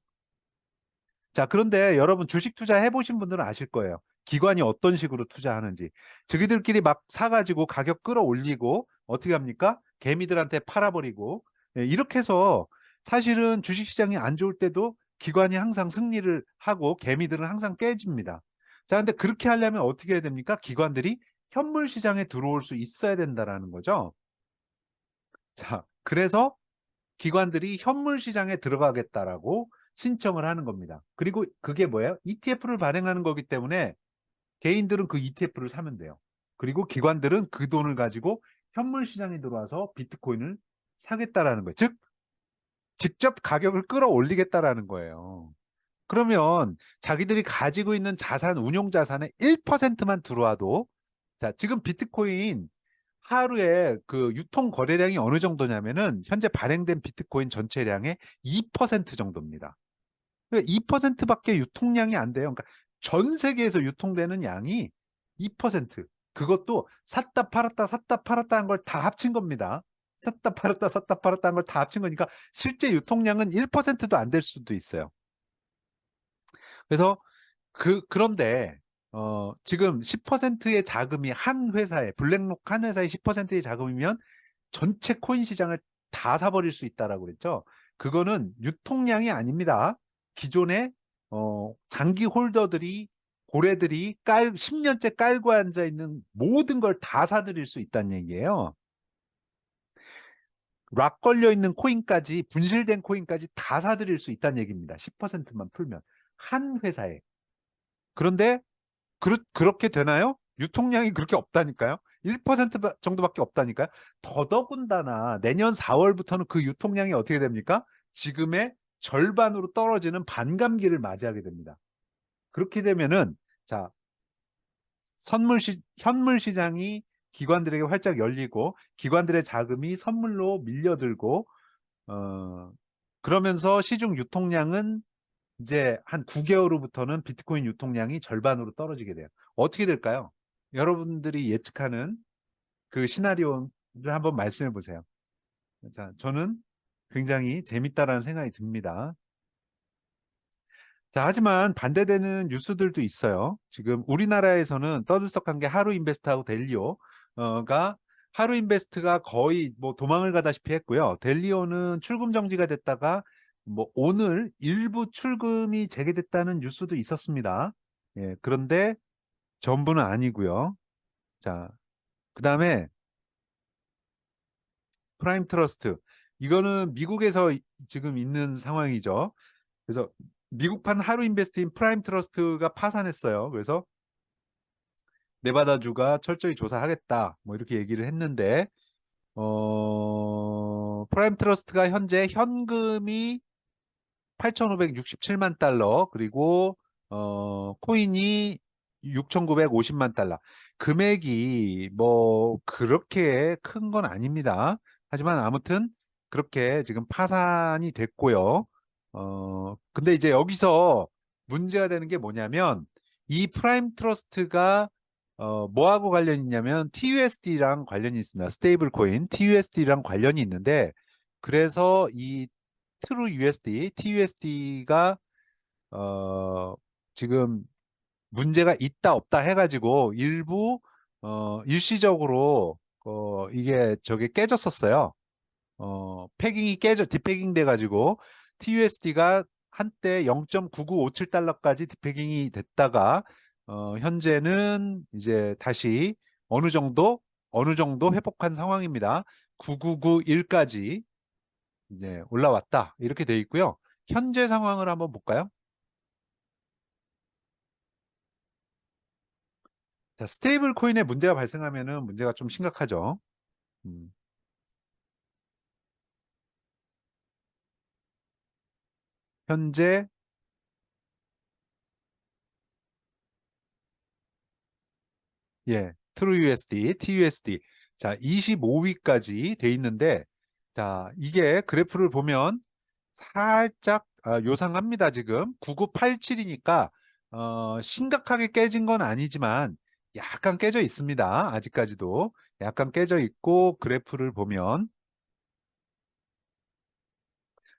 자, 그런데 여러분 주식 투자 해보신 분들은 아실 거예요. 기관이 어떤 식으로 투자하는지. 자기들끼리 막 사가지고 가격 끌어올리고 어떻게 합니까? 개미들한테 팔아버리고 이렇게 해서 사실은 주식시장이 안 좋을 때도 기관이 항상 승리를 하고 개미들은 항상 깨집니다. 자, 근데 그렇게 하려면 어떻게 해야 됩니까? 기관들이 현물 시장에 들어올 수 있어야 된다라는 거죠. 자, 그래서 기관들이 현물 시장에 들어가겠다라고 신청을 하는 겁니다. 그리고 그게 뭐예요? ETF를 발행하는 거기 때문에 개인들은 그 ETF를 사면 돼요. 그리고 기관들은 그 돈을 가지고 현물 시장에 들어와서 비트코인을 사겠다라는 거예요. 즉, 직접 가격을 끌어올리겠다라는 거예요. 그러면 자기들이 가지고 있는 자산, 운용 자산의 1%만 들어와도 자, 지금 비트코인 하루에 그 유통 거래량이 어느 정도냐면은 현재 발행된 비트코인 전체량의 2% 정도입니다. 그러니까 2%밖에 유통량이 안 돼요. 그러니까 전 세계에서 유통되는 양이 2%. 그것도 샀다 팔았다 샀다 팔았다 한 걸 다 합친 겁니다. 샀다 팔았다 샀다 팔았다 한 걸 다 합친 거니까 실제 유통량은 1%도 안 될 수도 있어요. 그래서 그런데 지금 10%의 자금이 한 회사에 블랙록 한 회사의 10%의 자금이면 전체 코인 시장을 다 사버릴 수 있다라고 그랬죠. 그거는 유통량이 아닙니다. 기존에 장기 홀더들이 고래들이 10년째 깔고 앉아 있는 모든 걸 다 사들일 수 있다는 얘기예요. 락 걸려 있는 코인까지 분실된 코인까지 다 사들일 수 있다는 얘기입니다. 10%만 풀면 한 회사에. 그런데 그렇게 되나요? 유통량이 그렇게 없다니까요. 1% 정도밖에 없다니까요. 더더군다나 내년 4월부터는 그 유통량이 어떻게 됩니까? 지금의 절반으로 떨어지는 반감기를 맞이하게 됩니다. 그렇게 되면은 자, 현물 시장이 기관들에게 활짝 열리고 기관들의 자금이 선물로 밀려들고 어, 그러면서 시중 유통량은 이제 한 9개월 후부터는 비트코인 유통량이 절반으로 떨어지게 돼요. 어떻게 될까요? 여러분들이 예측하는 그 시나리오를 한번 말씀해 보세요. 자, 저는 굉장히 재밌다라는 생각이 듭니다. 자, 하지만 반대되는 뉴스들도 있어요. 지금 우리나라에서는 떠들썩한 게 하루인베스트하고 델리오가 하루인베스트가 거의 뭐 도망을 가다시피 했고요. 델리오는 출금 정지가 됐다가 뭐 오늘 일부 출금이 재개됐다는 뉴스도 있었습니다. 예, 그런데 전부는 아니고요. 자, 그다음에 프라임 트러스트. 이거는 미국에서 지금 있는 상황이죠. 그래서 미국판 하루인베스트인 프라임 트러스트가 파산했어요. 그래서 네바다주가 철저히 조사하겠다. 뭐 이렇게 얘기를 했는데 프라임 트러스트가 현재 현금이 8,567만 달러 그리고 코인이 6,950만 달러. 금액이 뭐 그렇게 큰 건 아닙니다. 하지만 아무튼 그렇게 지금 파산이 됐고요. 근데 이제 여기서 문제가 되는 게 뭐냐면 이 프라임 트러스트가 뭐하고 관련이 있냐면 TUSD랑 관련이 있습니다. 스테이블 코인 TUSD랑 관련이 있는데 그래서 이 트루 USD, TUSD가 지금 문제가 있다 없다 해가지고 일부 일시적으로 이게 저게 깨졌었어요. 패깅이 디패깅 돼가지고 TUSD가 한때 0.9957달러까지 디패깅이 됐다가 현재는 이제 다시 어느 정도 회복한 상황입니다. 9991까지 이제 올라왔다. 이렇게 돼 있고요. 현재 상황을 한번 볼까요? 자, 스테이블 코인에 문제가 발생하면은 문제가 좀 심각하죠. 음, 현재 예, TrueUSD, TUSD. 자, 25위까지 돼 있는데 자, 이게 그래프를 보면 살짝 요상합니다, 지금. 9987이니까 심각하게 깨진 건 아니지만 약간 깨져 있습니다. 아직까지도 약간 깨져 있고 그래프를 보면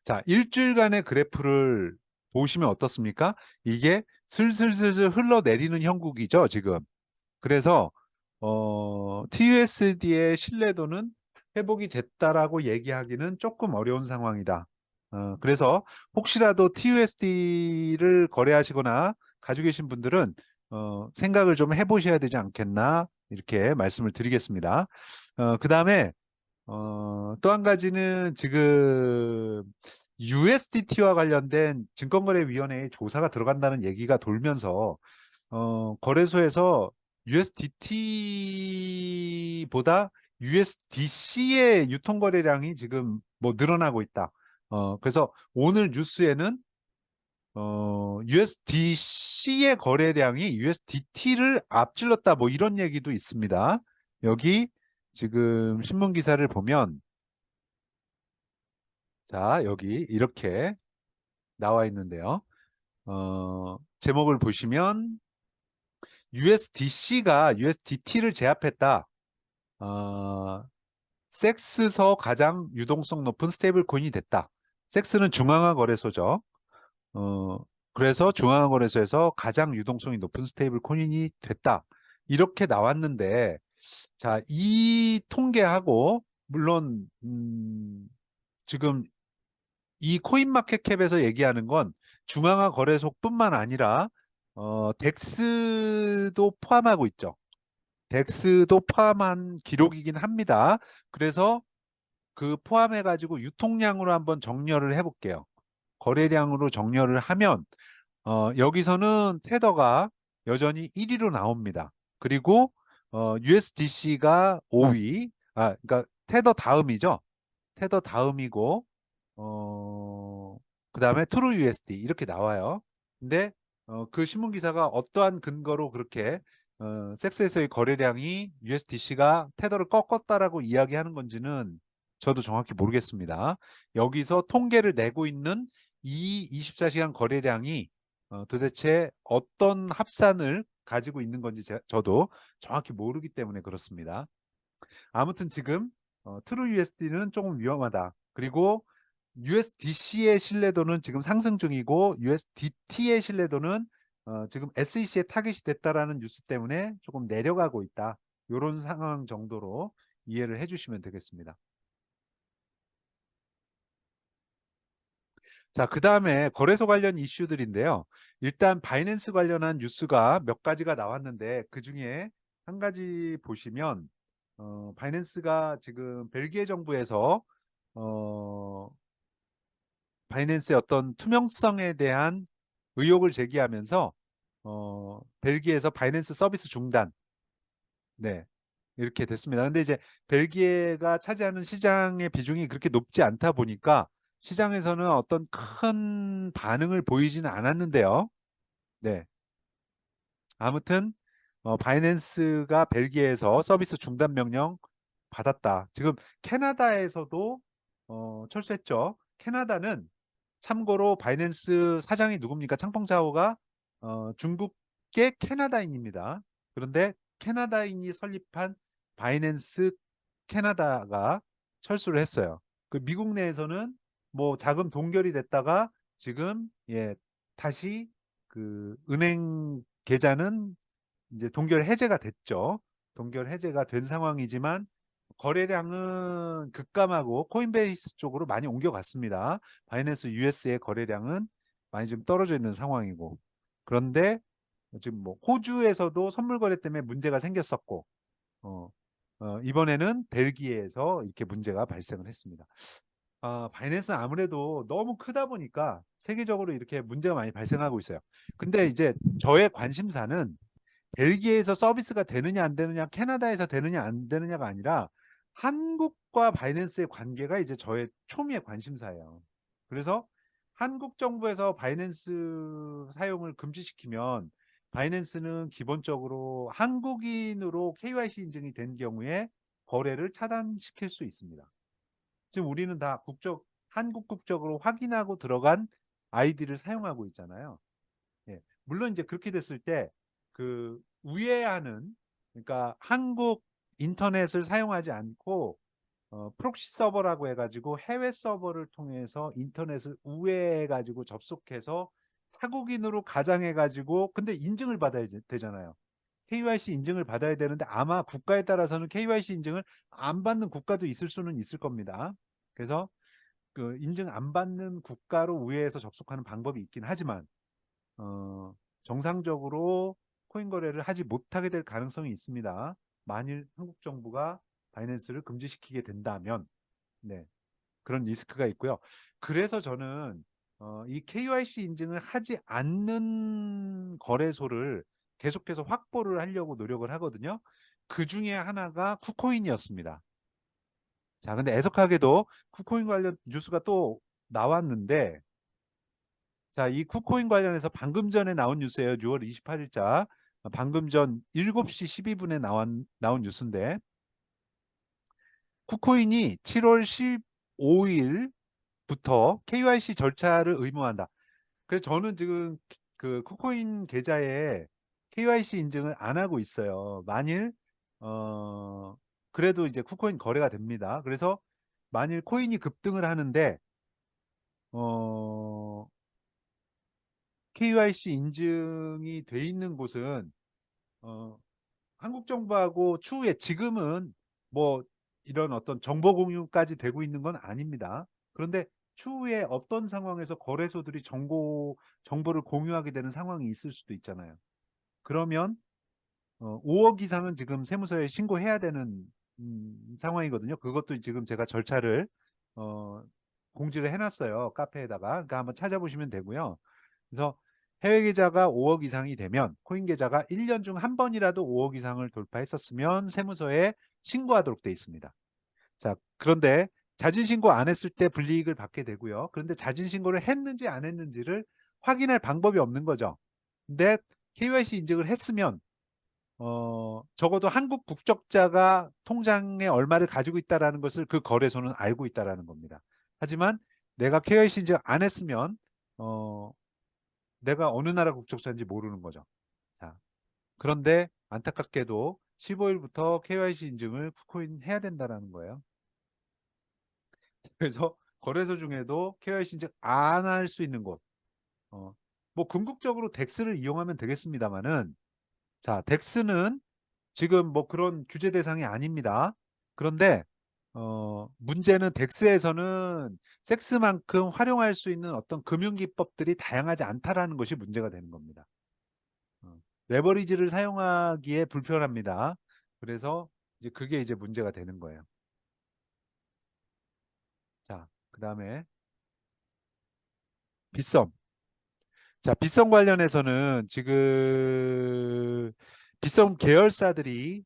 자, 일주일간의 그래프를 보시면 어떻습니까? 이게 슬슬슬슬 흘러내리는 형국이죠, 지금. 그래서 TUSD의 신뢰도는 회복이 됐다라고 얘기하기는 조금 어려운 상황이다. 그래서 혹시라도 TUSD를 거래하시거나 가지고 계신 분들은 생각을 좀 해보셔야 되지 않겠나 이렇게 말씀을 드리겠습니다. 그 다음에 또 한 가지는 지금 USDT와 관련된 증권거래위원회의 조사가 들어간다는 얘기가 돌면서 거래소에서 USDT보다 USDC의 유통 거래량이 지금 뭐 늘어나고 있다. 그래서 오늘 뉴스에는 USDC의 거래량이 USDT를 앞질렀다. 뭐 이런 얘기도 있습니다. 여기 지금 신문 기사를 보면 자, 여기 이렇게 나와 있는데요. 제목을 보시면 USDC가 USDT를 제압했다. 어, 섹스서 가장 유동성 높은 스테이블 코인이 됐다. 섹스는 중앙화 거래소죠. 어, 그래서 중앙화 거래소에서 가장 유동성이 높은 스테이블 코인이 됐다. 이렇게 나왔는데, 자, 이 통계하고 물론 지금 이 코인마켓캡에서 얘기하는 건 중앙화 거래소뿐만 아니라 덱스도 포함하고 있죠. 덱스도 포함한 기록이긴 합니다. 그래서 그 포함해가지고 유통량으로 한번 정렬을 해볼게요. 거래량으로 정렬을 하면 여기서는 테더가 여전히 1위로 나옵니다. 그리고 USDC가 5위, 그러니까 테더 다음이죠. 테더 다음이고 그다음에 트루 USD 이렇게 나와요. 근데 그 신문 기사가 어떠한 근거로 그렇게 섹스에서의 거래량이 USDC가 테더를 꺾었다라고 이야기하는 건지는 저도 정확히 모르겠습니다. 여기서 통계를 내고 있는 이 24시간 거래량이 도대체 어떤 합산을 가지고 있는 건지 저도 정확히 모르기 때문에 그렇습니다. 아무튼 지금 트루 USD는 조금 위험하다. 그리고 USDC의 신뢰도는 지금 상승 중이고 USDT의 신뢰도는 지금 SEC의 타깃이 됐다라는 뉴스 때문에 조금 내려가고 있다. 이런 상황 정도로 이해를 해주시면 되겠습니다. 자, 그 다음에 거래소 관련 이슈들인데요. 일단 바이낸스 관련한 뉴스가 몇 가지가 나왔는데 그 중에 한 가지 보시면 바이낸스가 지금 벨기에 정부에서 어, 바이낸스의 어떤 투명성에 대한 의혹을 제기하면서 벨기에에서 바이낸스 서비스 중단, 네, 이렇게 됐습니다. 근데 이제 벨기에가 차지하는 시장의 비중이 그렇게 높지 않다 보니까 시장에서는 어떤 큰 반응을 보이지는 않았는데요. 네, 아무튼 바이낸스가 벨기에에서 서비스 중단 명령 받았다. 지금 캐나다에서도 철수했죠. 캐나다는 참고로 바이낸스 사장이 누굽니까? 창펑자오가 중국계 캐나다인입니다. 그런데 캐나다인이 설립한 바이낸스 캐나다가 철수를 했어요. 그 미국 내에서는 뭐 자금 동결이 됐다가 지금 다시 그 은행 계좌는 이제 동결 해제가 됐죠. 동결 해제가 된 상황이지만 거래량은 급감하고 코인베이스 쪽으로 많이 옮겨갔습니다. 바이낸스 US의 거래량은 많이 좀 떨어져 있는 상황이고. 그런데 지금 뭐 호주에서도 선물 거래 때문에 문제가 생겼었고, 어, 이번에는 벨기에에서 이렇게 문제가 발생을 했습니다. 바이낸스는 아무래도 너무 크다 보니까 세계적으로 이렇게 문제가 많이 발생하고 있어요. 근데 이제 저의 관심사는 벨기에에서 서비스가 되느냐 안 되느냐, 캐나다에서 되느냐 안 되느냐가 아니라 한국과 바이낸스의 관계가 이제 저의 초미의 관심사예요. 그래서 한국 정부에서 바이낸스 사용을 금지시키면 바이낸스는 기본적으로 한국인으로 KYC 인증이 된 경우에 거래를 차단시킬 수 있습니다. 지금 우리는 다 한국 국적으로 확인하고 들어간 아이디를 사용하고 있잖아요. 예. 물론 이제 그렇게 됐을 때 그 우회하는, 그러니까 한국 인터넷을 사용하지 않고 프록시 서버라고 해가지고 해외 서버를 통해서 인터넷을 우회해가지고 접속해서 타국인으로 가장해가지고 근데 인증을 받아야 되잖아요. KYC 인증을 받아야 되는데 아마 국가에 따라서는 KYC 인증을 안 받는 국가도 있을 수는 있을 겁니다. 그래서 그 인증 안 받는 국가로 우회해서 접속하는 방법이 있긴 하지만 정상적으로 코인 거래를 하지 못하게 될 가능성이 있습니다. 만일 한국 정부가 바이낸스를 금지시키게 된다면, 네, 그런 리스크가 있고요. 그래서 저는 이 KYC 인증을 하지 않는 거래소를 계속해서 확보를 하려고 노력을 하거든요. 그 중에 하나가 쿠코인이었습니다. 자, 근데 애석하게도 쿠코인 관련 뉴스가 또 나왔는데, 자, 이 쿠코인 관련해서 방금 전에 나온 뉴스예요. 6월 28일자. 방금 전 7시 12분에 나온 뉴스인데, 쿠코인이 7월 15일부터 KYC 절차를 의무화한다. 그래서 저는 지금 그 쿠코인 계좌에 KYC 인증을 안 하고 있어요. 만일 어 그래도 이제 쿠코인 거래가 됩니다. 그래서 만일 코인이 급등을 하는데 어 KYC 인증이 돼 있는 곳은 어 한국 정부하고 추후에 지금은 뭐 이런 어떤 정보 공유까지 되고 있는 건 아닙니다. 그런데 추후에 어떤 상황에서 거래소들이 정보를 공유하게 되는 상황이 있을 수도 있잖아요. 그러면 5억 이상은 지금 세무서에 신고해야 되는 상황이거든요. 그것도 지금 제가 절차를 어, 공지를 해놨어요. 카페에다가. 그러니까 한번 찾아보시면 되고요. 그래서 해외 계좌가 5억 이상이 되면 코인 계좌가 1년 중 한 번이라도 5억 이상을 돌파했었으면 세무서에 신고하도록 돼 있습니다. 자, 그런데 자진신고 안 했을 때 불이익을 받게 되고요. 그런데 자진신고를 했는지 안 했는지를 확인할 방법이 없는 거죠. 근데 KYC 인증을 했으면 적어도 한국 국적자가 통장에 얼마를 가지고 있다라는 것을 그 거래소는 알고 있다라는 겁니다. 하지만 내가 KYC 인증 안 했으면 어, 내가 어느 나라 국적자인지 모르는 거죠. 자, 그런데 안타깝게도 15일부터 KYC 인증을 쿠코인 해야 된다라는 거예요. 그래서 거래소 중에도 KYC 인증 안 할 수 있는 곳, 어, 뭐 궁극적으로 덱스를 이용하면 되겠습니다만은, 자, 덱스는 지금 뭐 그런 규제 대상이 아닙니다. 그런데 문제는 덱스에서는 섹스만큼 활용할 수 있는 어떤 금융 기법들이 다양하지 않다라는 것이 문제가 되는 겁니다. 레버리지를 사용하기에 불편합니다. 그래서 이제 그게 이제 문제가 되는 거예요. 자, 그다음에 빗썸. 자, 빗썸 관련해서는 지금 빗썸 계열사들이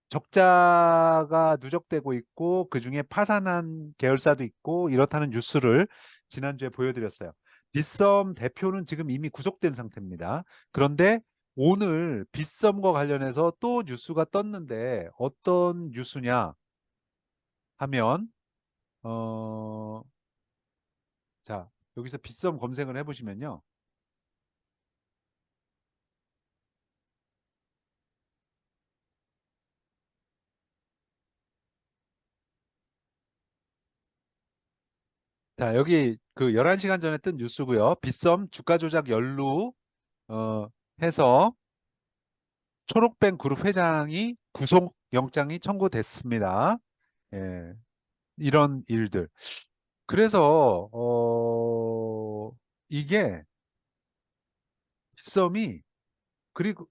적자가 누적되고 있고 그중에 파산한 계열사도 있고 이렇다는 뉴스를 지난주에 보여드렸어요. 빗썸 대표는 지금 이미 구속된 상태입니다. 그런데 오늘 빗썸과 관련해서 또 뉴스가 떴는데 어떤 뉴스냐 하면 어, 자, 여기서 빗썸 검색을 해보시면요. 자, 여기 그 11시간 전에 뜬 뉴스고요. 빗썸 주가 조작 연루 어, 해서 초록뱅 그룹 회장이 구속 영장이 청구됐습니다. 예, 이런 일들. 그래서 이게 빗썸이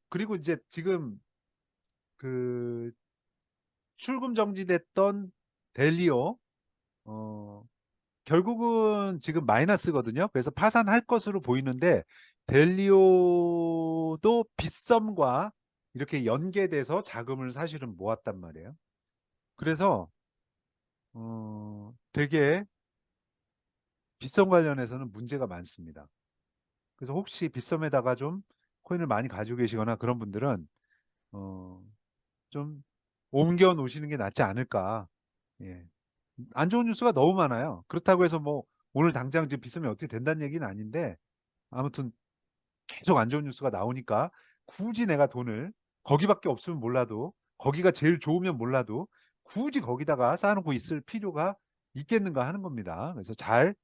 그리고 이제 지금 그 출금 정지됐던 델리오 어, 결국은 지금 마이너스거든요. 그래서 파산할 것으로 보이는데 델리오도 빗썸과 이렇게 연계돼서 자금을 사실은 모았단 말이에요. 그래서 되게 빗썸 관련해서는 문제가 많습니다. 그래서 혹시 빗썸에다가 좀 코인을 많이 가지고 계시거나 그런 분들은 어, 좀 옮겨 놓으시는 게 낫지 않을까. 예. 안 좋은 뉴스가 너무 많아요. 그렇다고 해서 뭐 오늘 당장 지금 빗썸이 어떻게 된다는 얘기는 아닌데 아무튼 계속 안 좋은 뉴스가 나오니까 굳이 내가 돈을 거기밖에 없으면 몰라도 거기가 제일 좋으면 몰라도 굳이 거기다가 쌓아놓고 있을 필요가 있겠는가 하는 겁니다. 그래서 잘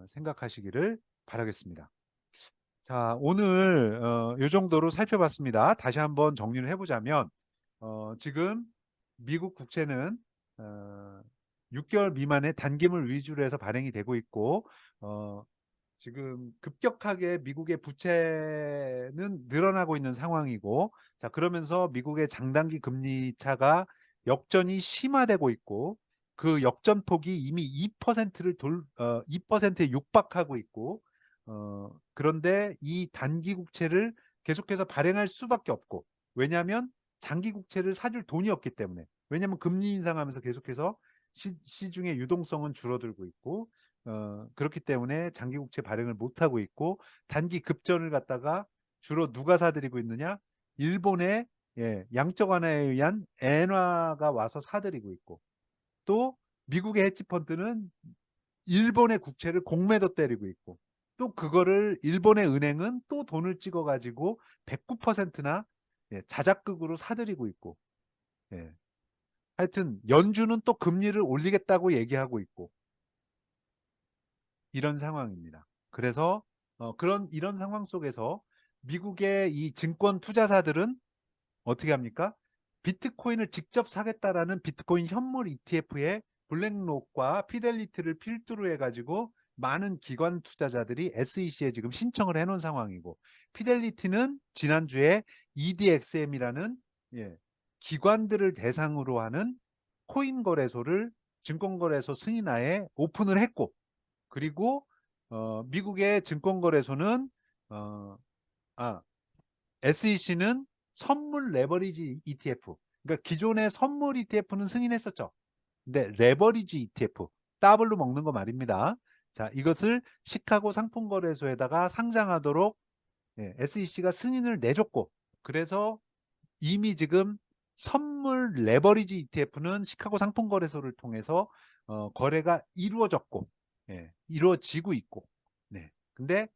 생각하시기를 바라겠습니다. 자, 오늘 이 정도로 살펴봤습니다. 다시 한번 정리를 해보자면 지금 미국 국채는 어, 6개월 미만의 단기물 위주로 해서 발행이 되고 있고 어, 지금 급격하게 미국의 부채는 늘어나고 있는 상황이고, 자, 그러면서 미국의 장단기 금리 차가 역전이 심화되고 있고, 그 역전폭이 이미 2%에 육박하고 있고, 그런데 이 단기 국채를 계속해서 발행할 수밖에 없고, 왜냐하면 장기 국채를 사줄 돈이 없기 때문에, 왜냐하면 금리 인상하면서 계속해서 시중의 유동성은 줄어들고 있고, 그렇기 때문에 장기국채 발행을 못하고 있고 단기 급전을 갖다가 주로 누가 사들이고 있느냐? 일본의 양적 완화에 의한 엔화가 와서 사들이고 있고 또 미국의 헤지펀드는 일본의 국채를 공매도 때리고 있고 또 그거를 일본의 은행은 또 돈을 찍어 가지고 109%나 자작극으로 사들이고 있고 예. 하여튼 연준은 또 금리를 올리겠다고 얘기하고 있고 이런 상황입니다. 그래서 이런 상황 속에서 미국의 이 증권 투자사들은 어떻게 합니까? 비트코인을 직접 사겠다라는 비트코인 현물 ETF에 블랙록과 피델리티를 필두로 해가지고 많은 기관 투자자들이 SEC에 지금 신청을 해놓은 상황이고, 피델리티는 지난주에 EDXM이라는 기관들을 대상으로 하는 코인 거래소를 증권거래소 승인하에 오픈을 했고, 그리고 미국의 증권거래소는 어, SEC는 선물 레버리지 ETF, 그러니까 기존의 선물 ETF는 승인했었죠. 근데 레버리지 ETF, 더블로 먹는 거 말입니다. 자, 이것을 시카고 상품거래소에다가 상장하도록 SEC가 승인을 내줬고, 그래서 이미 지금 선물 레버리지 ETF는 시카고 상품거래소를 통해서 거래가 이루어졌고, 이루어지고 있고, 네. 근데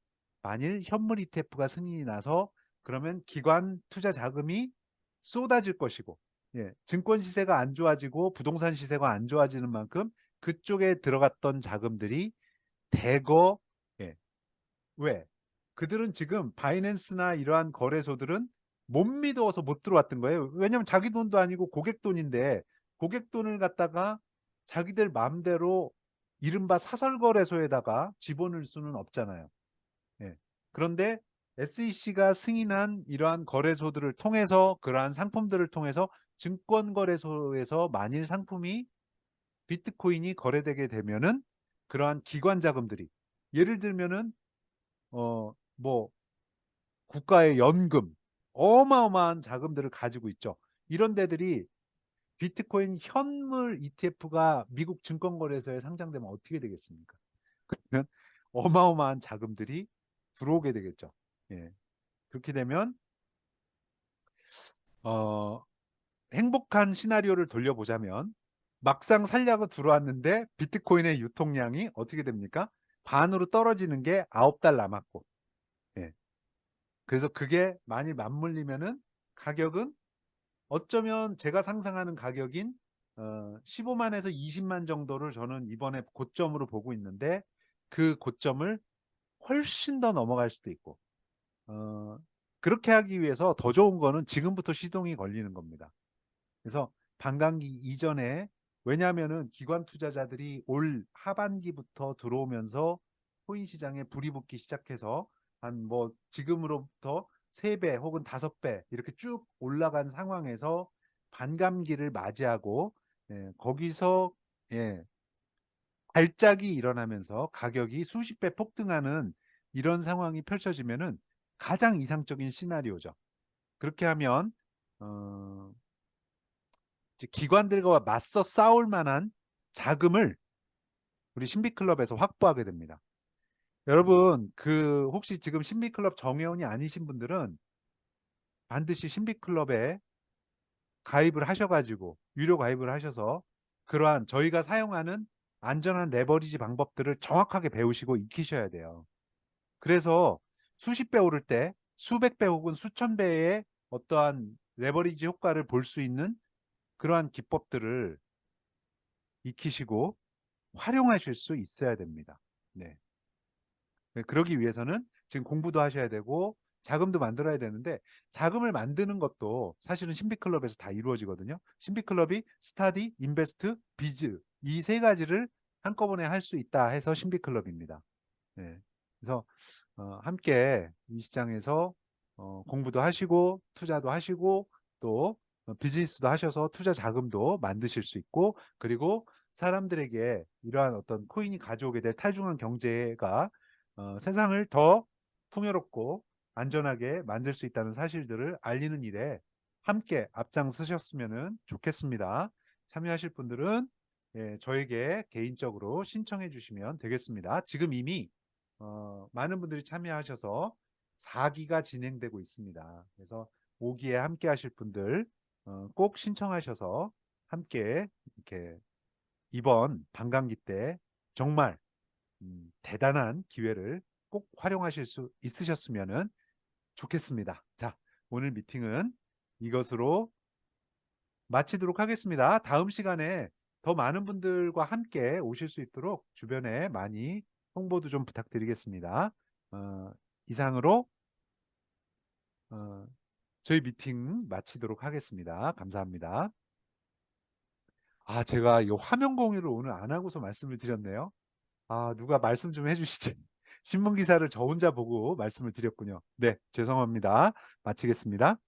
만일 현물 ETF가 승인이 나서 그러면 기관 투자 자금이 쏟아질 것이고, 증권 시세가 안 좋아지고 부동산 시세가 안 좋아지는 만큼 그쪽에 들어갔던 자금들이 대거, 예, 왜? 그들은 지금 바이낸스나 이러한 거래소들은 못 믿어서 못 들어왔던 거예요. 왜냐하면 자기 돈도 아니고 고객 돈인데, 고객 돈을 갖다가 자기들 마음대로 이른바 사설거래소에다가 집어넣을 수는 없잖아요. 예. 그런데 SEC가 승인한 이러한 거래소들을 통해서, 그러한 상품들을 통해서 증권거래소에서 만일 상품이 비트코인이 거래되게 되면은 그러한 기관 자금들이, 예를 들면은 뭐 국가의 연금, 어마어마한 자금들을 가지고 있죠. 이런 데들이 비트코인 현물 ETF가 미국 증권거래소에 상장되면 어떻게 되겠습니까? 그러면 어마어마한 자금들이 들어오게 되겠죠. 예. 그렇게 되면 어, 행복한 시나리오를 돌려보자면, 막상 살려고 들어왔는데 비트코인의 유통량이 어떻게 됩니까? 반으로 떨어지는 게 9달 남았고, 예. 그래서 그게 만일 맞물리면은 가격은 어쩌면 제가 상상하는 가격인 15만에서 20만 정도를 저는 이번에 고점으로 보고 있는데, 그 고점을 훨씬 더 넘어갈 수도 있고, 어, 그렇게 하기 위해서 더 좋은 거는 지금부터 시동이 걸리는 겁니다. 그래서 반감기 이전에, 왜냐하면은 기관 투자자들이 올 하반기부터 들어오면서 코인 시장에 불이 붙기 시작해서 한 뭐 지금으로부터 3배 혹은 5배 이렇게 쭉 올라간 상황에서 반감기를 맞이하고, 거기서 발작이 일어나면서 가격이 수십 배 폭등하는 이런 상황이 펼쳐지면은 가장 이상적인 시나리오죠. 그렇게 하면 어, 이제 기관들과 맞서 싸울 만한 자금을 우리 신비클럽에서 확보하게 됩니다. 여러분, 그 혹시 지금 신비클럽 정회원이 아니신 분들은 반드시 신비클럽에 가입을 하셔가지고 유료 가입을 하셔서 그러한 저희가 사용하는 안전한 레버리지 방법들을 정확하게 배우시고 익히셔야 돼요. 그래서 수십 배 오를 때 수백 배 혹은 수천 배의 어떠한 레버리지 효과를 볼 수 있는 그러한 기법들을 익히시고 활용하실 수 있어야 됩니다. 네. 그러기 위해서는 지금 공부도 하셔야 되고 자금도 만들어야 되는데, 자금을 만드는 것도 사실은 신비클럽에서 다 이루어지거든요. 신비클럽이 스타디, 인베스트, 비즈 이 세 가지를 한꺼번에 할 수 있다 해서 신비클럽입니다. 네. 그래서 함께 이 시장에서 공부도 하시고 투자도 하시고 또 비즈니스도 하셔서 투자 자금도 만드실 수 있고, 그리고 사람들에게 이러한 어떤 코인이 가져오게 될 탈중앙 경제가 세상을 더 풍요롭고 안전하게 만들 수 있다는 사실들을 알리는 일에 함께 앞장서셨으면 좋겠습니다. 참여하실 분들은 저에게 개인적으로 신청해 주시면 되겠습니다. 지금 이미 많은 분들이 참여하셔서 4기가 진행되고 있습니다. 그래서 5기에 함께 하실 분들 꼭 신청하셔서 함께 이렇게 이번 반감기 때 정말 대단한 기회를 꼭 활용하실 수 있으셨으면 좋겠습니다. 자, 오늘 미팅은 이것으로 마치도록 하겠습니다. 다음 시간에 더 많은 분들과 함께 오실 수 있도록 주변에 많이 홍보도 좀 부탁드리겠습니다. 이상으로 어, 저희 미팅 마치도록 하겠습니다. 감사합니다. 아, 제가 이 화면 공유를 오늘 안 하고서 말씀을 드렸네요. 아, 누가 말씀 좀 해주시죠. 신문 기사를 저 혼자 보고 말씀을 드렸군요. 네, 죄송합니다. 마치겠습니다.